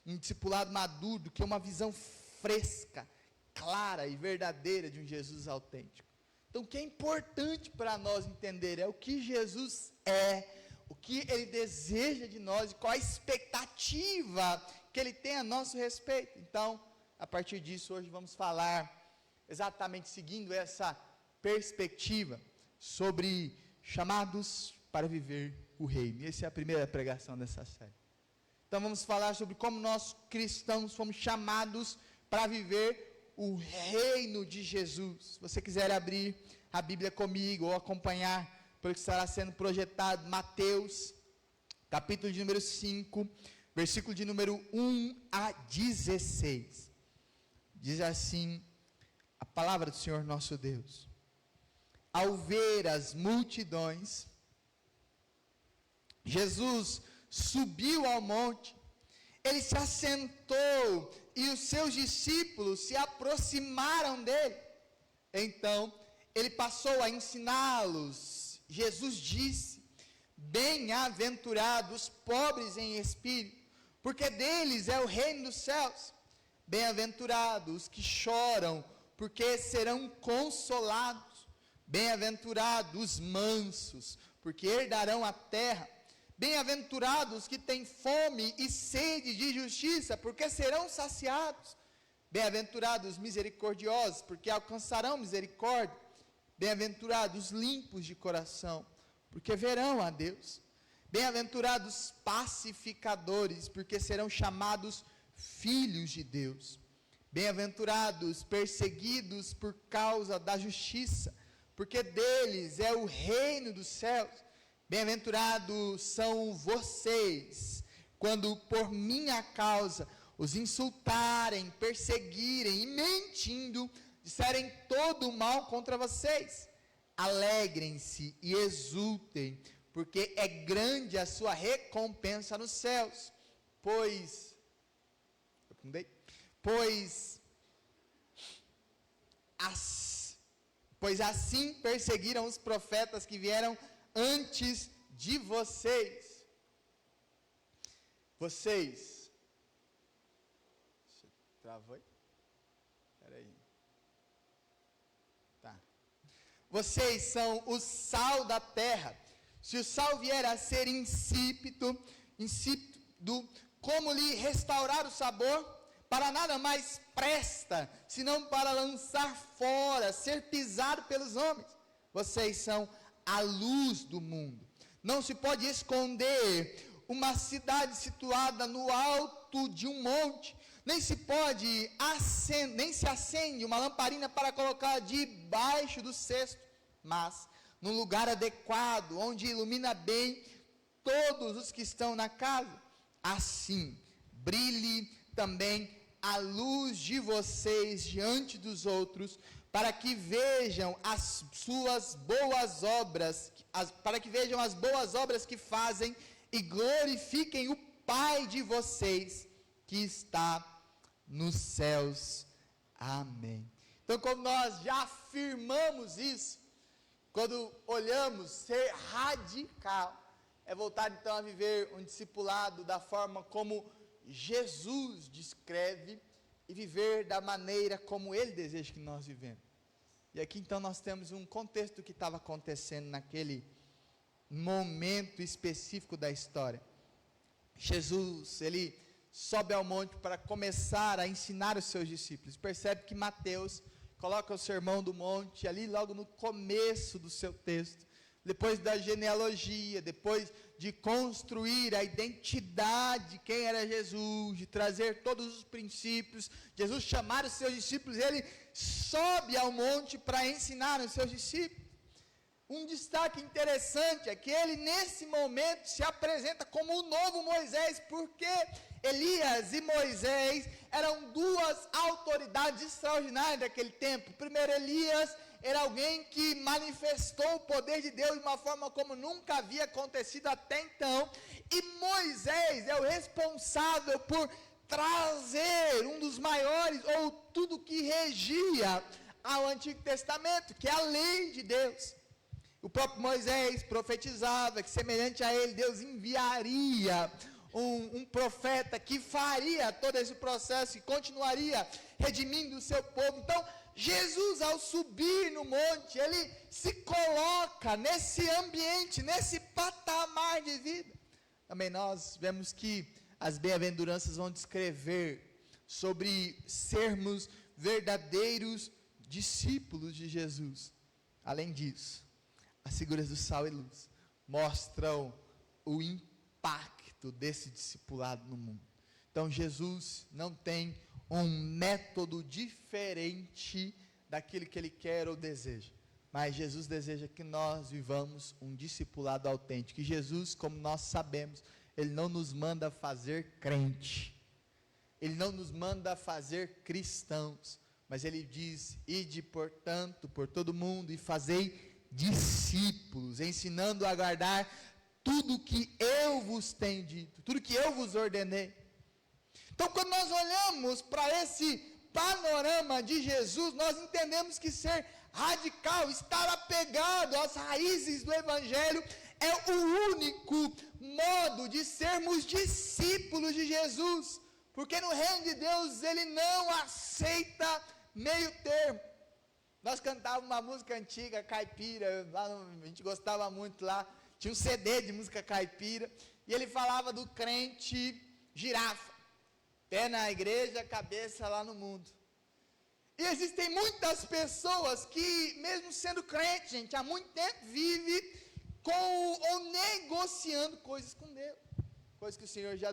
um discipulado maduro, que é uma visão fresca, clara e verdadeira de um Jesus autêntico. Então o que é importante para nós entender é o que Jesus é, o que Ele deseja de nós e qual a expectativa que Ele tem a nosso respeito. Então, a partir disso, hoje vamos falar exatamente seguindo essa perspectiva sobre chamados para viver o reino. E essa é a primeira pregação dessa série. Então vamos falar sobre como nós cristãos fomos chamados para viver o reino de Jesus. Se você quiser abrir a Bíblia comigo ou acompanhar pelo que estará sendo projetado, Mateus, capítulo de número 5, versículo de número 1 a 16. Diz assim a palavra do Senhor nosso Deus: ao ver as multidões, Jesus subiu ao monte, ele se assentou e os seus discípulos se aproximaram dele. Então, ele passou a ensiná-los. Jesus disse: bem-aventurados os pobres em espírito, porque deles é o reino dos céus. Bem-aventurados os que choram, porque serão consolados. Bem-aventurados os mansos, porque herdarão a terra. Bem-aventurados que têm fome e sede de justiça, porque serão saciados. Bem-aventurados os misericordiosos, porque alcançarão misericórdia. Bem-aventurados os limpos de coração, porque verão a Deus. Bem-aventurados os pacificadores, porque serão chamados filhos de Deus. Bem-aventurados perseguidos por causa da justiça, porque deles é o reino dos céus. Bem-aventurados são vocês, quando por minha causa os insultarem, perseguirem e mentindo, disserem todo o mal contra vocês. Alegrem-se e exultem, porque é grande a sua recompensa nos céus, pois assim perseguiram os profetas que vieram antes de vocês. Vocês. Travou aí? Espera aí. Tá. Vocês são o sal da terra. Se o sal vier a ser insípido, como lhe restaurar o sabor? Para nada mais presta, senão para lançar fora, ser pisado pelos homens. Vocês são a luz do mundo. Não se pode esconder uma cidade situada no alto de um monte, nem se acende uma lamparina para colocar debaixo do cesto, mas num lugar adequado, onde ilumina bem todos os que estão na casa. Assim, brilhe também a luz de vocês diante dos outros, para que vejam as suas boas obras, para que vejam as boas obras que fazem e glorifiquem o Pai de vocês que está nos céus. Amém. Então, como nós já afirmamos isso, quando olhamos ser radical, é voltar então a viver um discipulado da forma como Jesus descreve e viver da maneira como Ele deseja que nós vivemos. E aqui então nós temos um contexto do que estava acontecendo naquele momento específico da história. Jesus, Ele sobe ao monte para começar a ensinar os seus discípulos. Percebe que Mateus coloca o sermão do monte ali logo no começo do seu texto. Depois da genealogia, depois de construir a identidade de quem era Jesus, de trazer todos os princípios, Jesus chamar os seus discípulos, ele sobe ao monte para ensinar os seus discípulos. Um destaque interessante é que ele nesse momento se apresenta como o novo Moisés, porque Elias e Moisés eram duas autoridades extraordinárias daquele tempo. Primeiro, Elias era alguém que manifestou o poder de Deus de uma forma como nunca havia acontecido até então, e Moisés é o responsável por trazer um dos maiores, ou tudo que regia ao Antigo Testamento, que é a lei de Deus. O próprio Moisés profetizava que semelhante a ele, Deus enviaria um profeta que faria todo esse processo e continuaria redimindo o seu povo. Então, Jesus, ao subir no monte, ele se coloca nesse ambiente, nesse patamar de vida. Também nós vemos que as bem-aventuranças vão descrever sobre sermos verdadeiros discípulos de Jesus. Além disso, as figuras do sal e luz, mostram o impacto desse discipulado no mundo. Então Jesus não tem um método diferente daquilo que Ele quer ou deseja, mas Jesus deseja que nós vivamos um discipulado autêntico. E Jesus, como nós sabemos, Ele não nos manda fazer crente, Ele não nos manda fazer cristãos, mas Ele diz: ide, portanto, por todo mundo e fazei discípulos, ensinando a guardar tudo que eu vos tenho dito, tudo que eu vos ordenei. Então, quando nós olhamos para esse panorama de Jesus, nós entendemos que ser radical, estar apegado às raízes do Evangelho, é o único modo de sermos discípulos de Jesus, porque no reino de Deus Ele não aceita meio termo. Nós cantávamos uma música antiga, caipira, a gente gostava muito lá, tinha um CD de música caipira, e ele falava do crente girafa, pé na igreja, cabeça lá no mundo. E existem muitas pessoas que, mesmo sendo crente, gente, há muito tempo vive ou negociando coisas com Deus, coisas que o Senhor já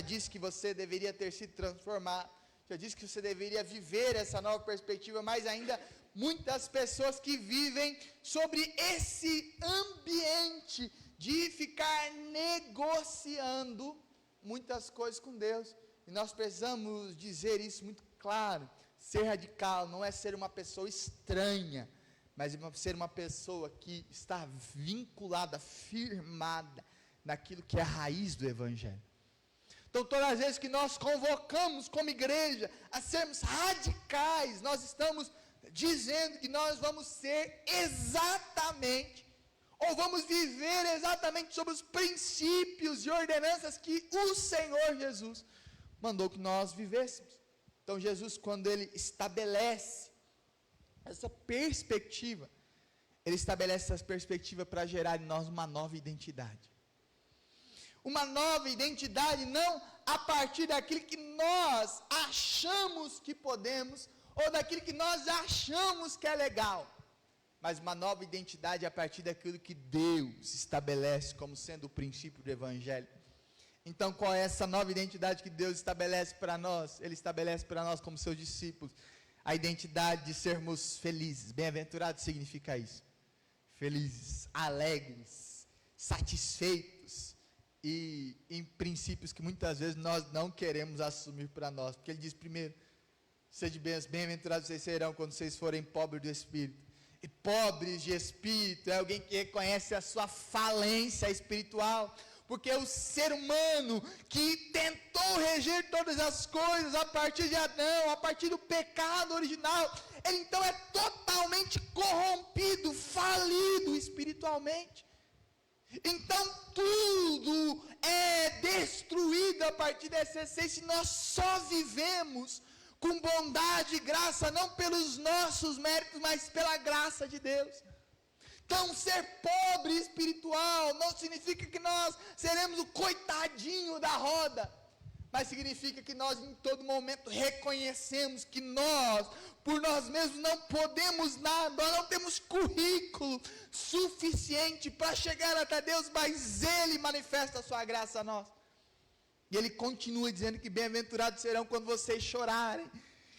disse que você deveria ter sido transformado, já disse que você deveria viver essa nova perspectiva, mas ainda muitas pessoas que vivem sobre esse ambiente de ficar negociando muitas coisas com Deus. E nós precisamos dizer isso muito claro: ser radical não é ser uma pessoa estranha, mas ser uma pessoa que está vinculada, firmada naquilo que é a raiz do Evangelho. Então, todas as vezes que nós convocamos como igreja a sermos radicais, nós estamos dizendo que nós vamos ser exatamente, ou vamos viver exatamente sobre os princípios e ordenanças que o Senhor Jesus mandou que nós vivêssemos. Então Jesus, quando Ele estabelece essa perspectiva, Ele estabelece essa perspectiva para gerar em nós uma nova identidade. Uma nova identidade não a partir daquilo que nós achamos que podemos, ou daquilo que nós achamos que é legal, mas uma nova identidade a partir daquilo que Deus estabelece como sendo o princípio do Evangelho. Então, qual é essa nova identidade que Deus estabelece para nós? Ele estabelece para nós como seus discípulos a identidade de sermos felizes. Bem-aventurado significa isso: felizes, alegres, satisfeitos, e em princípios que muitas vezes nós não queremos assumir para nós, porque Ele diz primeiro: sede bem-aventurados vocês serão quando vocês forem pobres do espírito. E pobres de espírito é alguém que reconhece a sua falência espiritual, porque o ser humano que tentou reger todas as coisas a partir de Adão, a partir do pecado original, ele então é totalmente corrompido, falido espiritualmente. Então tudo é destruído a partir dessa essência, e nós só vivemos com bondade e graça, não pelos nossos méritos, mas pela graça de Deus. Então, ser pobre espiritual não significa que nós seremos o coitadinho da roda, mas significa que nós em todo momento reconhecemos que nós, por nós mesmos, não podemos nada, nós não temos currículo suficiente para chegar até Deus, mas Ele manifesta a sua graça a nós. E Ele continua dizendo que bem-aventurados serão quando vocês chorarem.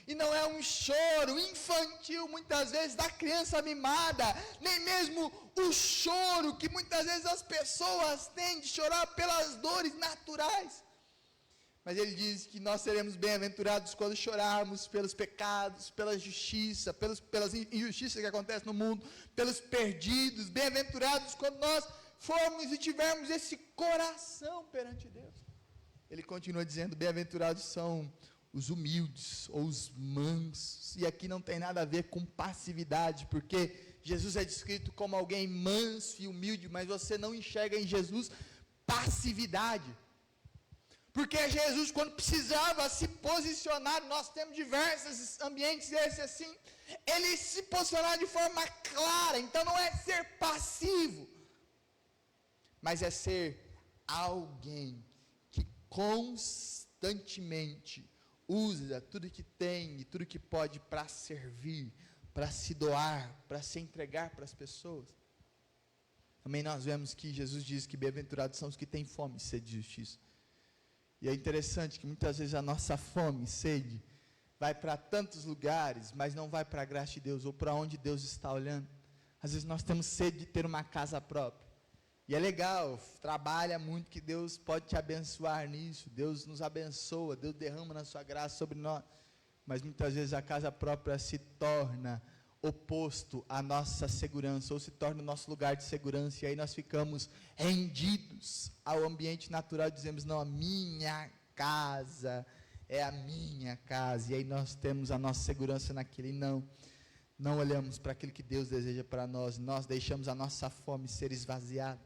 E não é um choro infantil, muitas vezes, da criança mimada, nem mesmo o choro que muitas vezes as pessoas têm de chorar pelas dores naturais. Mas Ele diz que nós seremos bem-aventurados quando chorarmos pelos pecados, pela justiça, pelas injustiças que acontecem no mundo, pelos perdidos. Bem-aventurados quando nós formos e tivermos esse coração perante Deus. Ele continua dizendo: bem-aventurados são os humildes ou os mansos. E aqui não tem nada a ver com passividade, porque Jesus é descrito como alguém manso e humilde, mas você não enxerga em Jesus passividade. Porque Jesus, quando precisava se posicionar, nós temos diversos ambientes desses assim, Ele se posicionava de forma clara. Então não é ser passivo, mas é ser alguém que constantemente usa tudo que tem e tudo que pode para servir, para se doar, para se entregar para as pessoas. também nós vemos que Jesus diz que bem-aventurados são os que têm fome e sede de justiça. E é interessante que muitas vezes a nossa fome e sede vai para tantos lugares, mas não vai para a graça de Deus, ou para onde Deus está olhando. Às vezes nós temos sede de ter uma casa própria. E é legal, trabalha muito, que Deus pode te abençoar nisso. Deus nos abençoa, Deus derrama na sua graça sobre nós. Mas muitas vezes a casa própria se torna oposto à nossa segurança, ou se torna o nosso lugar de segurança, e aí nós ficamos rendidos ao ambiente natural, e dizemos, não, a minha casa é a minha casa, e aí nós temos a nossa segurança naquilo, e não olhamos para aquilo que Deus deseja para nós, nós deixamos a nossa fome ser esvaziada.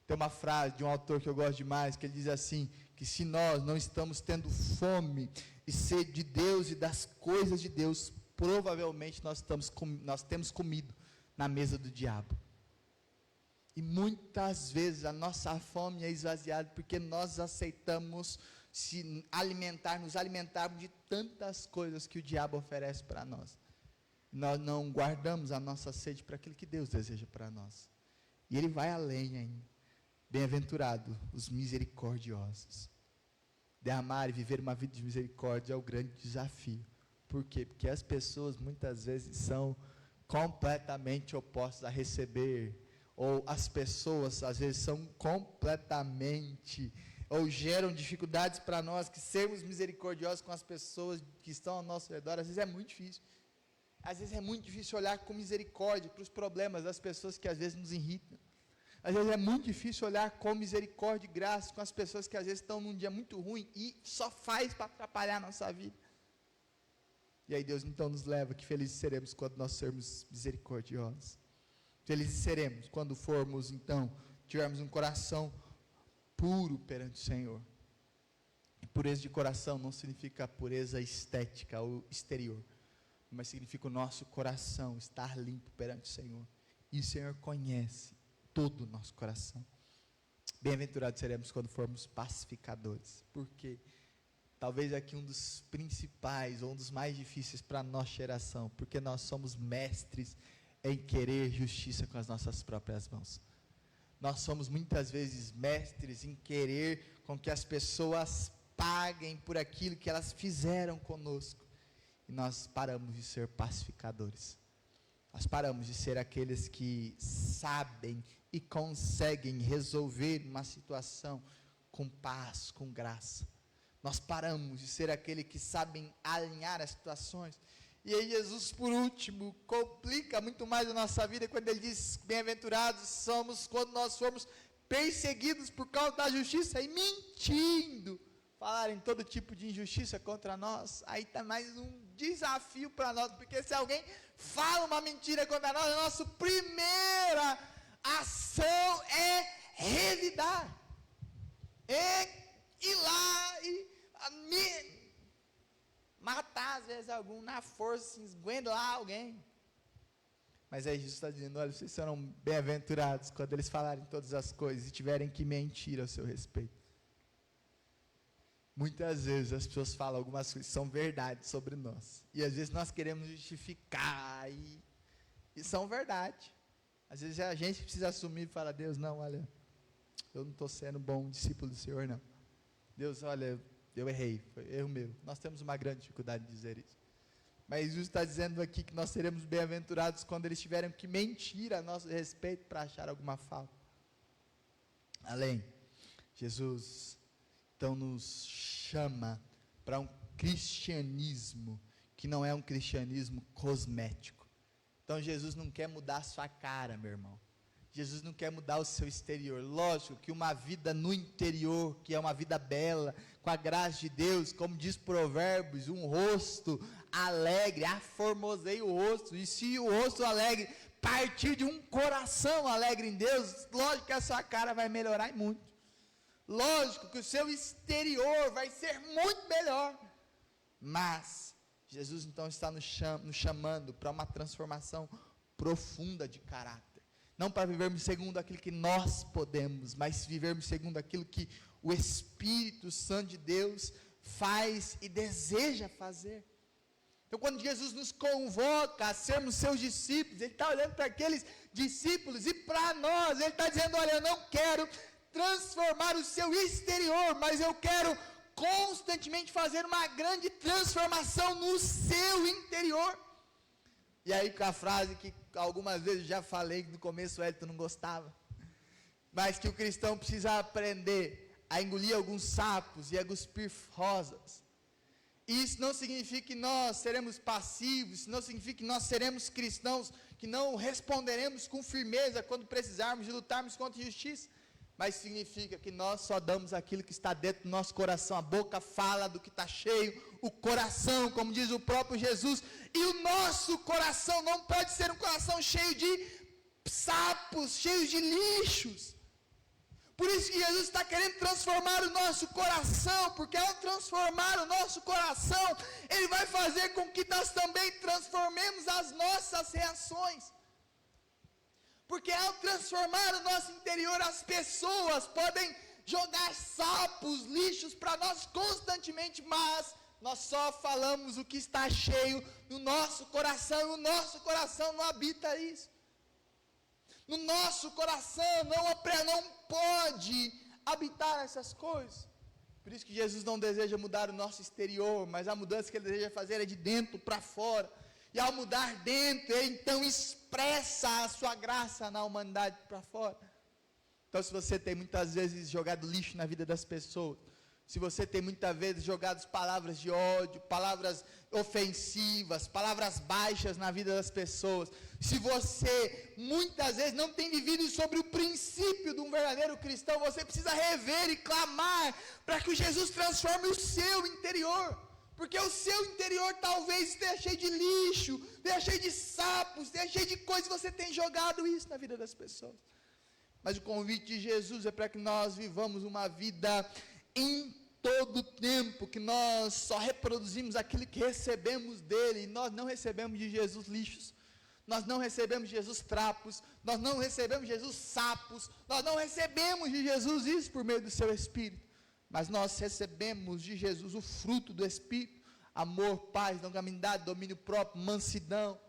Tem uma frase de um autor que eu gosto demais, que ele diz assim, que se nós não estamos tendo fome e sede de Deus e das coisas de Deus, provavelmente nós temos comido na mesa do diabo. E muitas vezes a nossa fome é esvaziada porque nós aceitamos nos alimentarmos de tantas coisas que o diabo oferece para nós. Nós não guardamos a nossa sede para aquilo que Deus deseja para nós. E Ele vai além ainda. Bem-aventurado os misericordiosos. Derramar e viver uma vida de misericórdia é o grande desafio. Por quê? Porque as pessoas muitas vezes são completamente opostas a receber, ou as pessoas às vezes são completamente, ou geram dificuldades para nós, que sermos misericordiosos com as pessoas que estão ao nosso redor, às vezes é muito difícil. Às vezes é muito difícil olhar com misericórdia para os problemas das pessoas que às vezes nos irritam. Às vezes é muito difícil olhar com misericórdia e graça com as pessoas que às vezes estão num dia muito ruim e só faz para atrapalhar a nossa vida. E aí Deus então nos leva, que felizes seremos quando nós sermos misericordiosos. Felizes seremos quando formos então, tivermos um coração puro perante o Senhor. E pureza de coração não significa pureza estética ou exterior, mas significa o nosso coração estar limpo perante o Senhor. E o Senhor conhece todo o nosso coração. Bem-aventurados seremos quando formos pacificadores. Por quê? Talvez aqui um dos principais, ou um dos mais difíceis para a nossa geração, porque nós somos mestres em querer justiça com as nossas próprias mãos. Nós somos muitas vezes mestres em querer com que as pessoas paguem por aquilo que elas fizeram conosco. E nós paramos de ser pacificadores. Nós paramos de ser aqueles que sabem e conseguem resolver uma situação com paz, com graça. Nós paramos de ser aquele que sabem alinhar as situações. E aí Jesus, por último, complica muito mais a nossa vida quando Ele diz, bem-aventurados somos quando nós formos perseguidos por causa da justiça e mentindo, falarem todo tipo de injustiça contra nós. Aí está mais um desafio para nós, porque se alguém fala uma mentira contra nós, a nossa primeira ação é revidar, é ir lá e matar às vezes algum na força, esguendelar alguém. Mas aí Jesus está dizendo, olha, vocês serão bem-aventurados quando eles falarem todas as coisas e tiverem que mentir ao seu respeito. Muitas vezes as pessoas falam algumas coisas que são verdades sobre nós, e às vezes nós queremos justificar, e são verdade. Às vezes é a gente que precisa assumir e falar, Deus, não, olha, eu não estou sendo bom discípulo do Senhor, não. Deus, olha, eu errei, foi erro meu. Nós temos uma grande dificuldade de dizer isso. Mas Jesus está dizendo aqui que nós seremos bem-aventurados quando eles tiverem que mentir a nosso respeito para achar alguma falta. Além, Jesus então nos chama para um cristianismo que não é um cristianismo cosmético. Então Jesus não quer mudar a sua cara, meu irmão. Jesus não quer mudar o seu exterior. Lógico que uma vida no interior, que é uma vida bela, com a graça de Deus, como diz Provérbios, um rosto alegre, aformosei o rosto. E se o rosto alegre partir de um coração alegre em Deus, lógico que a sua cara vai melhorar e muito. Lógico que o seu exterior vai ser muito melhor. Mas Jesus então está nos chamando para uma transformação profunda de caráter. Não para vivermos segundo aquilo que nós podemos, mas vivermos segundo aquilo que o Espírito Santo de Deus faz e deseja fazer. Então, quando Jesus nos convoca a sermos seus discípulos, Ele está olhando para aqueles discípulos e para nós, Ele está dizendo: olha, eu não quero transformar o seu exterior, mas eu quero constantemente fazer uma grande transformação no seu interior. E aí, com a frase que algumas vezes já falei, que no começo o Elton não gostava, mas que o cristão precisa aprender a engolir alguns sapos e a cuspir rosas. Isso não significa que nós seremos passivos, isso não significa que nós seremos cristãos que não responderemos com firmeza quando precisarmos de lutarmos contra a injustiça, mas significa que nós só damos aquilo que está dentro do nosso coração. A boca fala do que está cheio, o coração, como diz o próprio Jesus, e o nosso coração não pode ser um coração cheio de sapos, cheio de lixos. Por isso que Jesus está querendo transformar o nosso coração, porque ao transformar o nosso coração, Ele vai fazer com que nós também transformemos as nossas reações. Porque ao transformar o nosso interior, as pessoas podem jogar sapos, lixos para nós constantemente, mas nós só falamos o que está cheio no nosso coração, e o nosso coração não habita isso. No nosso coração não pode habitar essas coisas. Por isso que Jesus não deseja mudar o nosso exterior, mas a mudança que Ele deseja fazer é de dentro para fora. E ao mudar dentro, Ele então expressa a sua graça na humanidade para fora. Então, se você tem muitas vezes jogado lixo na vida das pessoas, se você tem muitas vezes jogado palavras de ódio, palavras ofensivas, palavras baixas na vida das pessoas, se você muitas vezes não tem vivido sobre o princípio de um verdadeiro cristão, você precisa rever e clamar para que Jesus transforme o seu interior, porque o seu interior talvez esteja cheio de lixo, esteja cheio de sapos, esteja cheio de coisas, você tem jogado isso na vida das pessoas. Mas o convite de Jesus é para que nós vivamos uma vida em todo o tempo, que nós só reproduzimos aquilo que recebemos dele, e nós não recebemos de Jesus lixos, nós não recebemos de Jesus trapos, nós não recebemos de Jesus sapos, nós não recebemos de Jesus isso por meio do seu Espírito, mas nós recebemos de Jesus o fruto do Espírito: amor, paz, longanimidade, domínio próprio, mansidão.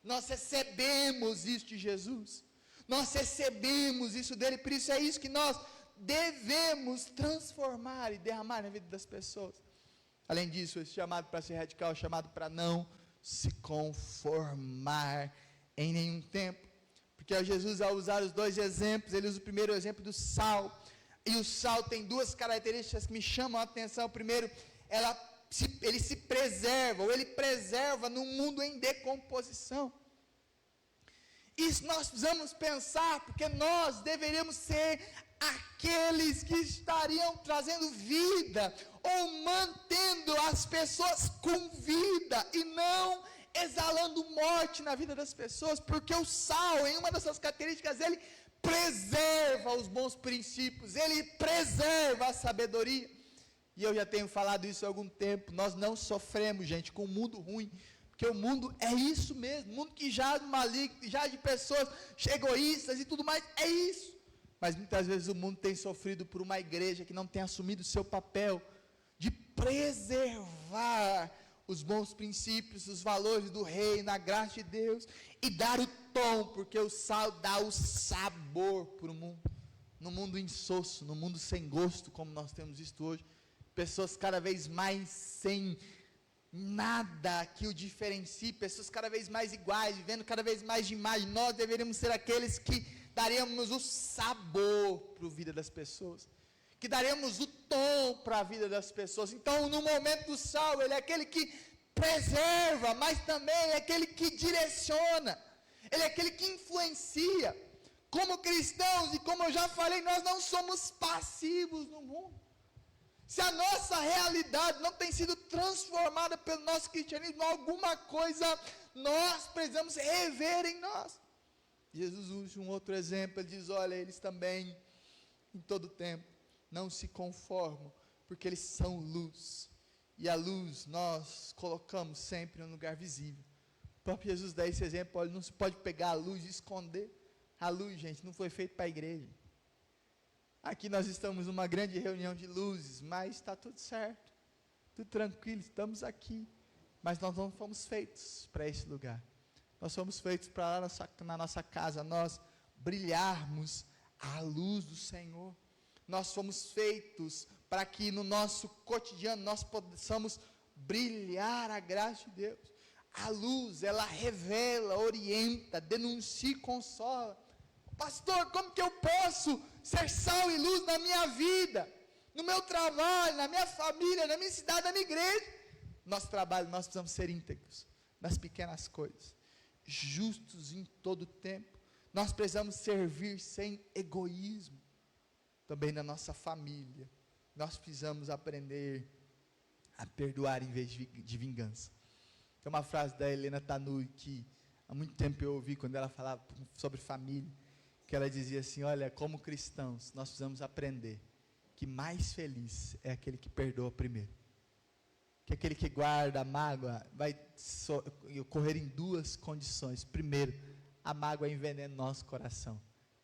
Nós recebemos isso de Jesus, nós recebemos isso dele, por isso é isso que nós devemos transformar e derramar na vida das pessoas. Além disso, esse chamado para ser radical é chamado para não se conformar em nenhum tempo, porque Jesus, ao usar os dois exemplos, ele usa o primeiro exemplo do sal, e o sal tem duas características que me chamam a atenção. Primeiro, ele se preserva, ou ele preserva num mundo em decomposição. Isso nós precisamos pensar, porque nós deveríamos ser aqueles que estariam trazendo vida, ou mantendo as pessoas com vida, e não exalando morte na vida das pessoas, porque o sal, em uma das suas características, ele preserva os bons princípios, ele preserva a sabedoria. E eu já tenho falado isso há algum tempo, nós não sofremos, gente, com um mundo ruim, porque o mundo é isso mesmo, mundo que já de maligno, já de pessoas egoístas e tudo mais, é isso. Mas muitas vezes o mundo tem sofrido por uma igreja que não tem assumido o seu papel de preservar os bons princípios, os valores do reino, a graça de Deus, e dar o tom, porque o sal dá o sabor para o mundo. No mundo insosso, no mundo sem gosto, como nós temos visto hoje, pessoas cada vez mais sem nada que o diferencie, pessoas cada vez mais iguais, vivendo cada vez mais de imagem. Nós deveríamos ser aqueles que daríamos o sabor para a vida das pessoas, que daremos o tom para a vida das pessoas. Então, no momento do sal, ele é aquele que preserva, mas também é aquele que direciona, ele é aquele que influencia. Como cristãos, e como eu já falei, nós não somos passivos no mundo. Se a nossa realidade não tem sido transformada pelo nosso cristianismo, alguma coisa nós precisamos rever em nós. Jesus usa um outro exemplo, ele diz: olha, eles também, em todo tempo, não se conformam, porque eles são luz, e a luz nós colocamos sempre em um lugar visível. O próprio Jesus dá esse exemplo: olha, não se pode pegar a luz e esconder. A luz, gente, não foi feita para a igreja. Aqui nós estamos numa grande reunião de luzes, mas está tudo certo, tudo tranquilo, estamos aqui. Mas nós não fomos feitos para esse lugar. Nós fomos feitos para lá na nossa casa, nós brilharmos a luz do Senhor. Nós fomos feitos para que no nosso cotidiano nós possamos brilhar a graça de Deus. A luz, ela revela, orienta, denuncia e consola. Pastor, como que eu posso ser sal e luz na minha vida, no meu trabalho, na minha família, na minha cidade, na minha igreja? Nosso trabalho, nós precisamos ser íntegros nas pequenas coisas, justos em todo tempo. Nós precisamos servir sem egoísmo. Também na nossa família, nós precisamos aprender a perdoar em vez de vingança. Tem uma frase da Helena Tanui que há muito tempo eu ouvi quando ela falava sobre família, que ela dizia assim: olha, como cristãos, nós precisamos aprender que mais feliz é aquele que perdoa primeiro. Que aquele que guarda a mágoa vai ocorrer em duas condições. Primeiro, a mágoa envenena o nosso coração.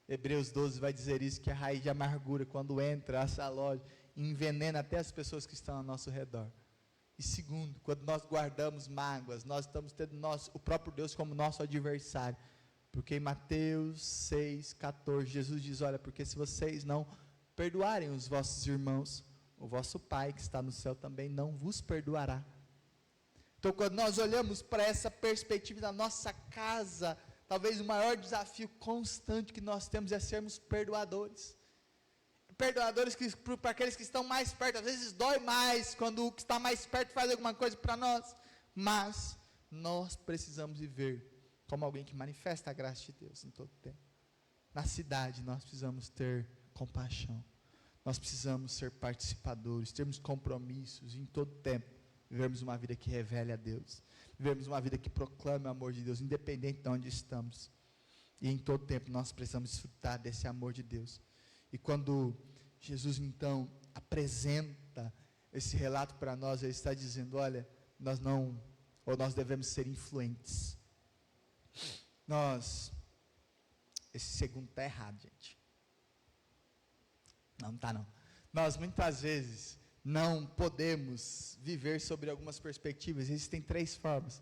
Hebreus 12 vai dizer isso, que a raiz de amargura, quando entra essa loja, envenena até as pessoas que estão ao nosso redor. E segundo, quando nós guardamos mágoas, nós estamos tendo o próprio Deus como nosso adversário. Porque em Mateus 6,14, Jesus diz: olha, porque se vocês não perdoarem os vossos irmãos, o vosso Pai que está no céu também não vos perdoará. Então, quando nós olhamos para essa perspectiva da nossa casa, talvez o maior desafio constante que nós temos é sermos perdoadores. Perdoadores para aqueles que estão mais perto. Às vezes dói mais quando o que está mais perto faz alguma coisa para nós. Mas nós precisamos viver como alguém que manifesta a graça de Deus em todo tempo. Na cidade nós precisamos ter compaixão. Nós precisamos ser participadores, termos compromissos em todo tempo. Vivermos uma vida que revele a Deus. Vivemos uma vida que proclame o amor de Deus, independente de onde estamos. E em todo tempo nós precisamos desfrutar desse amor de Deus. E quando Jesus então apresenta esse relato para nós, ele está dizendo: olha, nós devemos ser influentes. Esse segundo está errado, gente. Não está não. Nós muitas vezes não podemos viver sobre algumas perspectivas. Existem 3 formas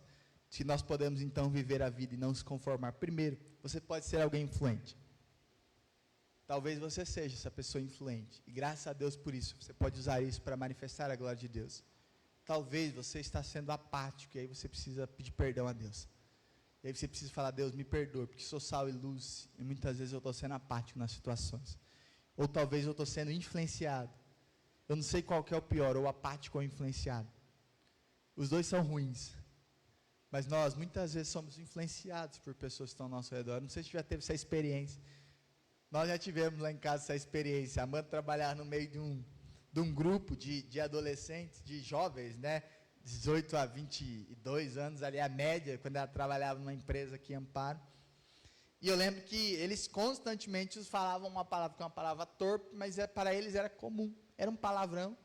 que nós podemos então viver a vida e não se conformar. Primeiro, você pode ser alguém influente. Talvez você seja essa pessoa influente, e graças a Deus por isso, você pode usar isso para manifestar a glória de Deus. Talvez você está sendo apático, e aí você precisa pedir perdão a Deus. E aí você precisa falar: Deus, me perdoe, porque sou sal e luz, e muitas vezes eu estou sendo apático nas situações. Ou talvez eu estou sendo influenciado. Eu não sei qual que é o pior, ou apático ou influenciado. Os dois são ruins. Mas nós, muitas vezes, somos influenciados por pessoas que estão ao nosso redor. Não sei se já teve essa experiência. Nós já tivemos lá em casa essa experiência. A Amanda trabalhava no meio de um grupo de adolescentes, de jovens, né? 18 a 22 anos, ali a média, quando ela trabalhava numa empresa aqui em Amparo. E eu lembro que eles constantemente falavam uma palavra que é uma palavra torpe, mas para eles era comum. Era um palavrão,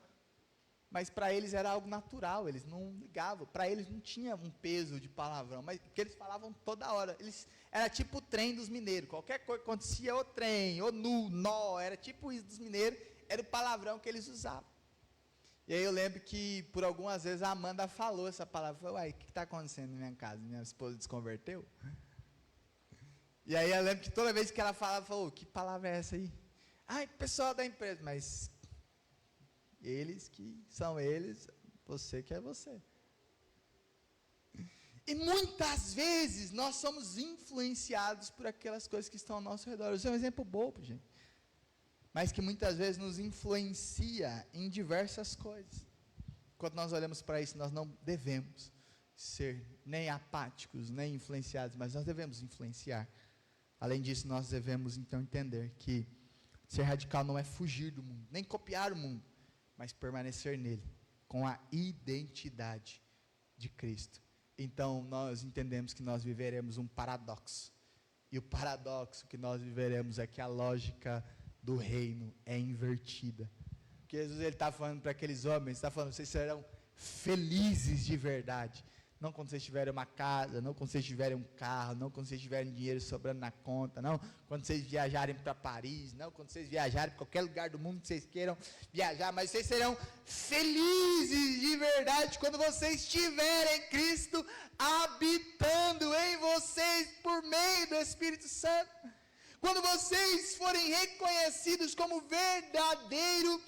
mas para eles era algo natural, eles não ligavam. Para eles não tinha um peso de palavrão, mas porque eles falavam toda hora. Era tipo o trem dos mineiros, qualquer coisa que acontecia, o trem, o nó, era tipo isso dos mineiros, era o palavrão que eles usavam. E aí eu lembro que por algumas vezes a Amanda falou essa palavra, falou: uai, o que está acontecendo na minha casa? Minha esposa desconverteu? E aí eu lembro que toda vez que ela falava, falou: que palavra é essa aí? Ai, pessoal da empresa, mas eles que são eles, você que é você. E muitas vezes nós somos influenciados por aquelas coisas que estão ao nosso redor. Isso é um exemplo bobo, gente. Mas que muitas vezes nos influencia em diversas coisas. Quando nós olhamos para isso, nós não devemos ser nem apáticos, nem influenciados, mas nós devemos influenciar. Além disso, nós devemos então entender que ser radical não é fugir do mundo, nem copiar o mundo, mas permanecer nele, com a identidade de Cristo. Então, nós entendemos que nós viveremos um paradoxo. E o paradoxo que nós viveremos é que a lógica do reino é invertida. Porque Jesus está falando para aqueles homens, está falando: vocês serão felizes de verdade. não quando vocês tiverem uma casa, não quando vocês tiverem um carro, não quando vocês tiverem dinheiro sobrando na conta, não quando vocês viajarem para Paris, não quando vocês viajarem para qualquer lugar do mundo que vocês queiram viajar, mas vocês serão felizes de verdade quando vocês tiverem Cristo habitando em vocês por meio do Espírito Santo. Quando vocês forem reconhecidos como verdadeiro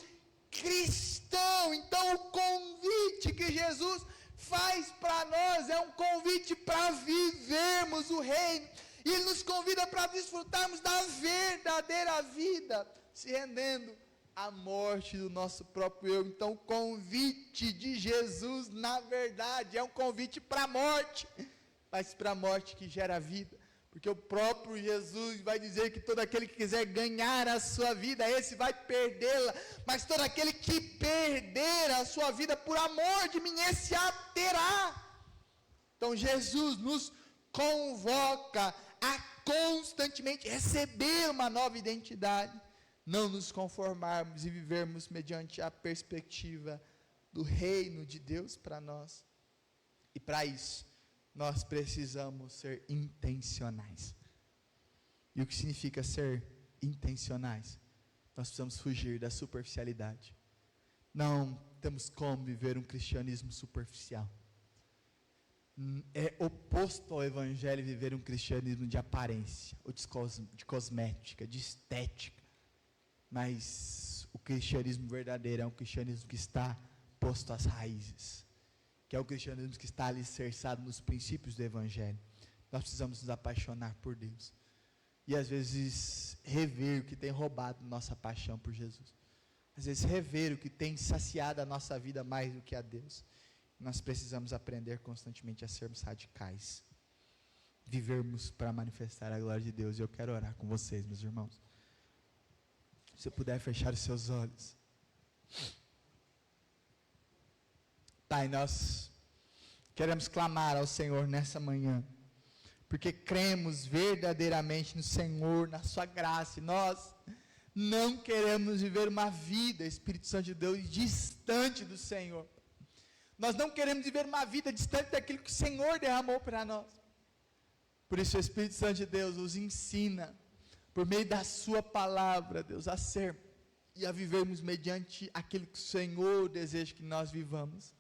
cristão, então o convite que Jesus faz para nós é um convite para vivermos o reino, e Ele nos convida para desfrutarmos da verdadeira vida, se rendendo à morte do nosso próprio eu. Então o convite de Jesus, na verdade, é um convite para a morte, mas para a morte que gera vida, porque o próprio Jesus vai dizer que todo aquele que quiser ganhar a sua vida, esse vai perdê-la, mas todo aquele que perder a sua vida por amor de mim, esse a terá. Então Jesus nos convoca a constantemente receber uma nova identidade, não nos conformarmos e vivermos mediante a perspectiva do reino de Deus para nós. E para isso, nós precisamos ser intencionais. E o que significa ser intencionais? Nós precisamos fugir da superficialidade. Não temos como viver um cristianismo superficial. É oposto ao evangelho viver um cristianismo de aparência, ou de cosmética, de estética. Mas o cristianismo verdadeiro é um cristianismo que está posto às raízes, que é o cristianismo que está alicerçado nos princípios do evangelho. Nós precisamos nos apaixonar por Deus, e às vezes rever o que tem roubado nossa paixão por Jesus, às vezes rever o que tem saciado a nossa vida mais do que a Deus. Nós precisamos aprender constantemente a sermos radicais, vivermos para manifestar a glória de Deus. E eu quero orar com vocês, meus irmãos. Se eu puder fechar os seus olhos. Pai, nós queremos clamar ao Senhor nessa manhã, porque cremos verdadeiramente no Senhor, na sua graça, e nós não queremos viver uma vida, Espírito Santo de Deus, distante do Senhor. Nós não queremos viver uma vida distante daquilo que o Senhor derramou para nós. Por isso o Espírito Santo de Deus nos ensina, por meio da sua palavra, Deus, a ser e a vivermos mediante aquilo que o Senhor deseja que nós vivamos.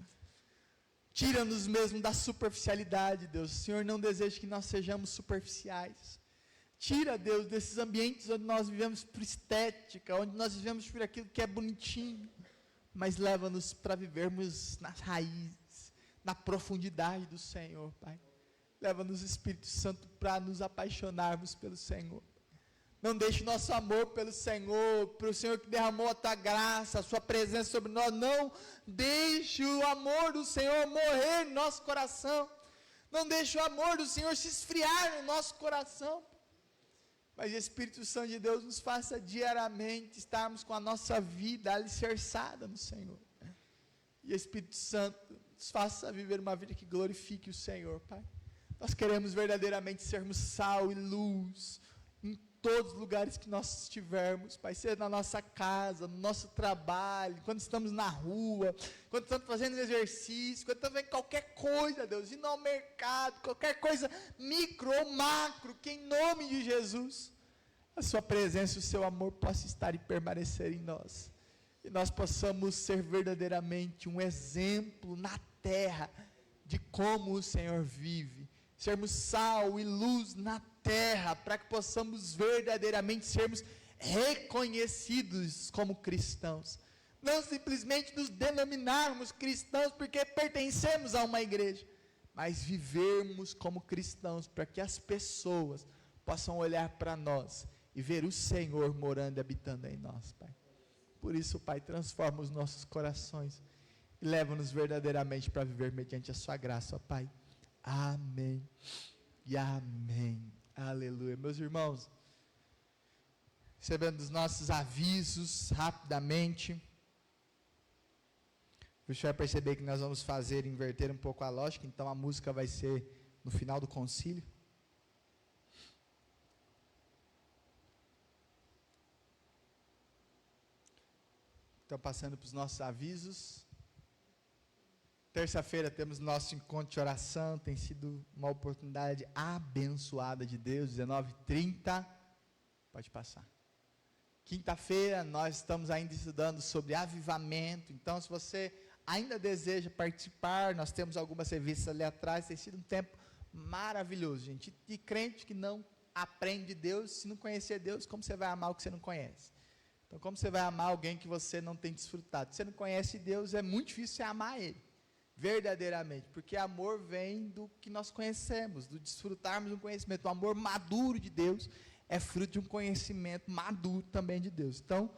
Tira-nos mesmo da superficialidade, Deus. O Senhor não deseja que nós sejamos superficiais. Tira, Deus, desses ambientes onde nós vivemos por estética, onde nós vivemos por aquilo que é bonitinho, mas leva-nos para vivermos nas raízes, na profundidade do Senhor, Pai. Leva-nos, Espírito Santo, para nos apaixonarmos pelo Senhor. Não deixe o nosso amor pelo Senhor, pelo Senhor que derramou a tua graça, a sua presença sobre nós. Não deixe o amor do Senhor morrer no nosso coração. Não deixe o amor do Senhor se esfriar no nosso coração. Mas o Espírito Santo de Deus nos faça diariamente estarmos com a nossa vida alicerçada no Senhor. E o Espírito Santo nos faça viver uma vida que glorifique o Senhor, Pai. Nós queremos verdadeiramente sermos sal e luz em todos os lugares que nós estivermos, Pai, seja na nossa casa, no nosso trabalho, quando estamos na rua, quando estamos fazendo exercício, quando estamos em qualquer coisa, Deus, indo ao mercado, qualquer coisa micro ou macro, que em nome de Jesus, a sua presença e o seu amor possa estar e permanecer em nós, e nós possamos ser verdadeiramente um exemplo na terra, de como o Senhor vive, sermos sal e luz na terra, para que possamos verdadeiramente sermos reconhecidos como cristãos, não simplesmente nos denominarmos cristãos porque pertencemos a uma igreja, mas vivermos como cristãos, para que as pessoas possam olhar para nós e ver o Senhor morando e habitando em nós, Pai. Por isso, Pai, transforma os nossos corações e leva-nos verdadeiramente para viver mediante a sua graça, ó Pai. Amém e amém. Aleluia. Meus irmãos, recebendo os nossos avisos rapidamente, você vai perceber que nós vamos inverter um pouco a lógica, então a música vai ser no final do concílio. Então, passando para os nossos avisos. Terça-feira temos nosso encontro de oração, tem sido uma oportunidade abençoada de Deus, 19h30, pode passar. Quinta-feira nós estamos ainda estudando sobre avivamento, então se você ainda deseja participar, nós temos algumas revistas ali atrás, tem sido um tempo maravilhoso, gente, e crente que não aprende Deus, se não conhecer Deus, como você vai amar o que você não conhece? Então como você vai amar alguém que você não tem desfrutado? Se você não conhece Deus, é muito difícil você amar Ele, verdadeiramente, porque amor vem do que nós conhecemos, do desfrutarmos do conhecimento. O amor maduro de Deus é fruto de um conhecimento maduro também de Deus. Então,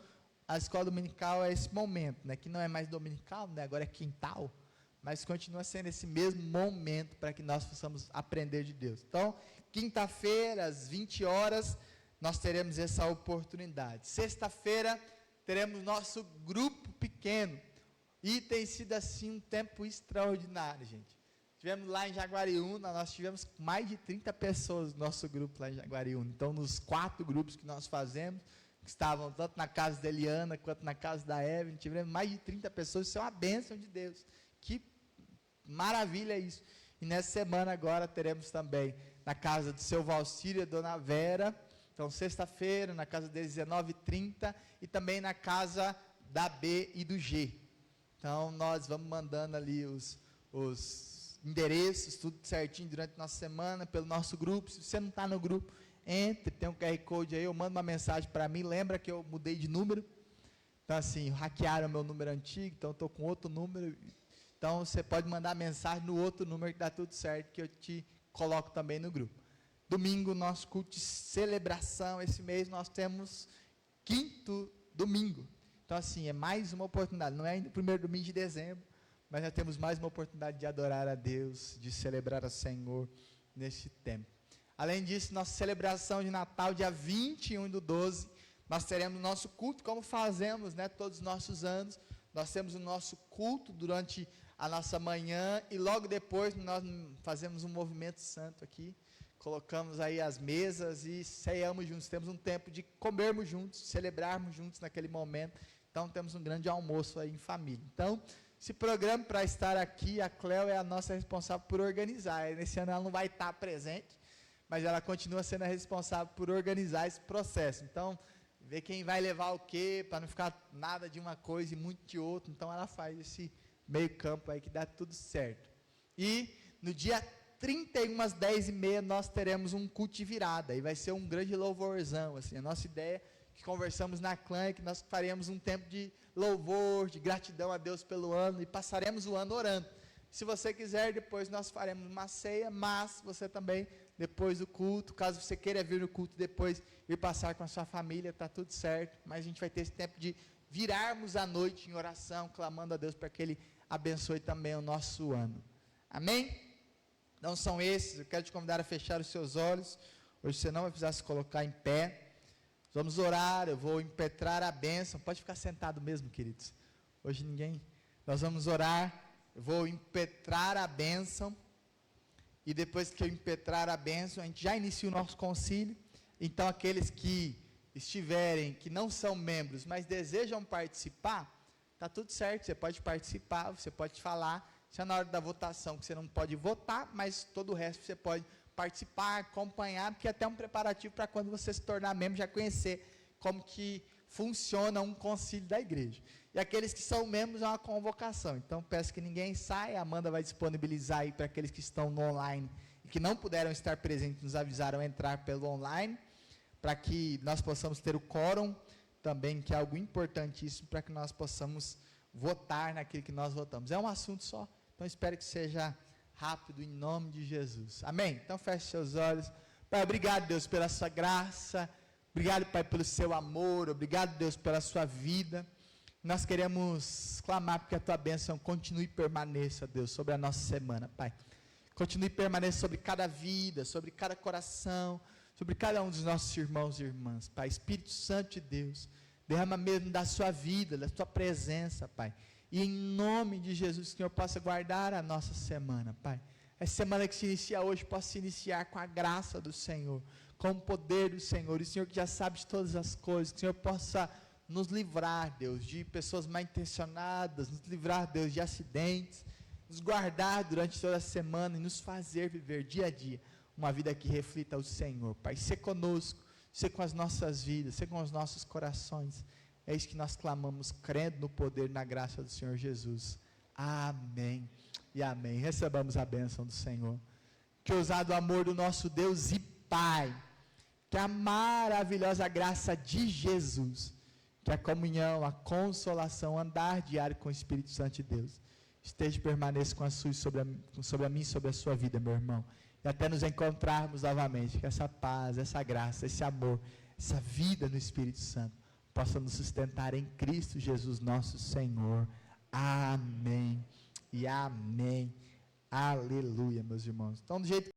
a escola dominical é esse momento, né, que não é mais dominical, né, agora é quintal, mas continua sendo esse mesmo momento para que nós possamos aprender de Deus. Então, quinta-feira, às 20 horas, nós teremos essa oportunidade. Sexta-feira, teremos nosso grupo pequeno, e tem sido assim um tempo extraordinário, gente. Tivemos lá em Jaguariúna, nós tivemos mais de 30 pessoas no nosso grupo lá em Jaguariúna. Então, nos 4 grupos que nós fazemos, que estavam tanto na casa da Eliana, quanto na casa da Evelyn, tivemos mais de 30 pessoas, isso é uma bênção de Deus. Que maravilha isso. E nessa semana agora teremos também na casa do seu Valcírio e Dona Vera, então sexta-feira, na casa deles 19h30, e também na casa da B e do G. Então, nós vamos mandando ali os endereços, tudo certinho durante a nossa semana, pelo nosso grupo. Se você não está no grupo, entre, tem um QR Code aí, eu mando uma mensagem para mim, lembra que eu mudei de número? Então, assim, hackearam o meu número antigo, então eu estou com outro número. Então, você pode mandar mensagem no outro número que dá tudo certo, que eu te coloco também no grupo. Domingo, nosso culto de celebração, esse mês nós temos 5º domingo. Então, assim, é mais uma oportunidade, não é ainda o primeiro domingo de dezembro, mas já temos mais uma oportunidade de adorar a Deus, de celebrar ao Senhor neste tempo. Além disso, nossa celebração de Natal, dia 21/12, nós teremos nosso culto, como fazemos, né, todos os nossos anos. Nós temos o nosso culto durante a nossa manhã, e logo depois nós fazemos um movimento santo aqui, colocamos aí as mesas e ceiamos juntos, temos um tempo de comermos juntos, celebrarmos juntos naquele momento. Então, temos um grande almoço aí em família. Então, se programa para estar aqui, a Cléo é a nossa responsável por organizar. Nesse ano ela não vai estar presente, mas ela continua sendo a responsável por organizar esse processo. Então, ver quem vai levar o quê, para não ficar nada de uma coisa e muito de outra. Então, ela faz esse meio campo aí que dá tudo certo. E no dia 31 às 10h30 nós teremos um culto de virada, e vai ser um grande louvorzão, assim, a nossa ideia, que conversamos na clã, é que nós faremos um tempo de louvor, de gratidão a Deus pelo ano, e passaremos o ano orando. Se você quiser, depois nós faremos uma ceia, mas você também, depois do culto, caso você queira vir no culto depois, ir passar com a sua família, está tudo certo, mas a gente vai ter esse tempo de virarmos a noite em oração, clamando a Deus para que Ele abençoe também o nosso ano. Amém? Então são esses, eu quero te convidar a fechar os seus olhos. Hoje você não vai precisar se colocar em pé. Vamos orar, eu vou impetrar a bênção. Pode ficar sentado mesmo, queridos. Hoje ninguém. Nós vamos orar, eu vou impetrar a bênção. E depois que eu impetrar a bênção, a gente já inicia o nosso concílio. Então aqueles que estiverem, que não são membros, mas desejam participar, está tudo certo, você pode participar, você pode falar. Se é na hora da votação que você não pode votar, mas todo o resto você pode participar, acompanhar, porque é até um preparativo para quando você se tornar membro, já conhecer como que funciona um concílio da igreja. E aqueles que são membros é uma convocação, então peço que ninguém saia, a Amanda vai disponibilizar aí para aqueles que estão no online e que não puderam estar presentes, nos avisaram a entrar pelo online, para que nós possamos ter o quórum também, que é algo importantíssimo, para que nós possamos votar naquilo que nós votamos. É um assunto só, então espero que seja rápido em nome de Jesus. Amém? Então feche seus olhos. Pai, obrigado, Deus, pela sua graça. Obrigado, Pai, pelo seu amor. Obrigado, Deus, pela sua vida. Nós queremos clamar porque a tua bênção continue e permaneça, Deus, sobre a nossa semana, Pai. Continue e permaneça sobre cada vida, sobre cada coração, sobre cada um dos nossos irmãos e irmãs, Pai. Espírito Santo de Deus, derrama mesmo da sua vida, da sua presença, Pai. E em nome de Jesus, que o Senhor possa guardar a nossa semana, Pai. Essa semana que se inicia hoje, possa se iniciar com a graça do Senhor, com o poder do Senhor. E o Senhor que já sabe de todas as coisas, que o Senhor possa nos livrar, Deus, de pessoas mal intencionadas, nos livrar, Deus, de acidentes, nos guardar durante toda a semana e nos fazer viver dia a dia uma vida que reflita o Senhor. Pai, ser conosco, ser com as nossas vidas, ser com os nossos corações. É isso que nós clamamos, crendo no poder e na graça do Senhor Jesus. Amém e amém. Recebamos a bênção do Senhor. Que o ousado amor do nosso Deus e Pai, que a maravilhosa graça de Jesus, que a comunhão, a consolação, andar diário com o Espírito Santo de Deus, esteja e permaneça com a sua, sobre a minha e sobre a sua vida, meu irmão. E até nos encontrarmos novamente, que essa paz, essa graça, esse amor, essa vida no Espírito Santo, possa nos sustentar em Cristo Jesus nosso Senhor. Amém e amém. Aleluia, meus irmãos. Então, do jeito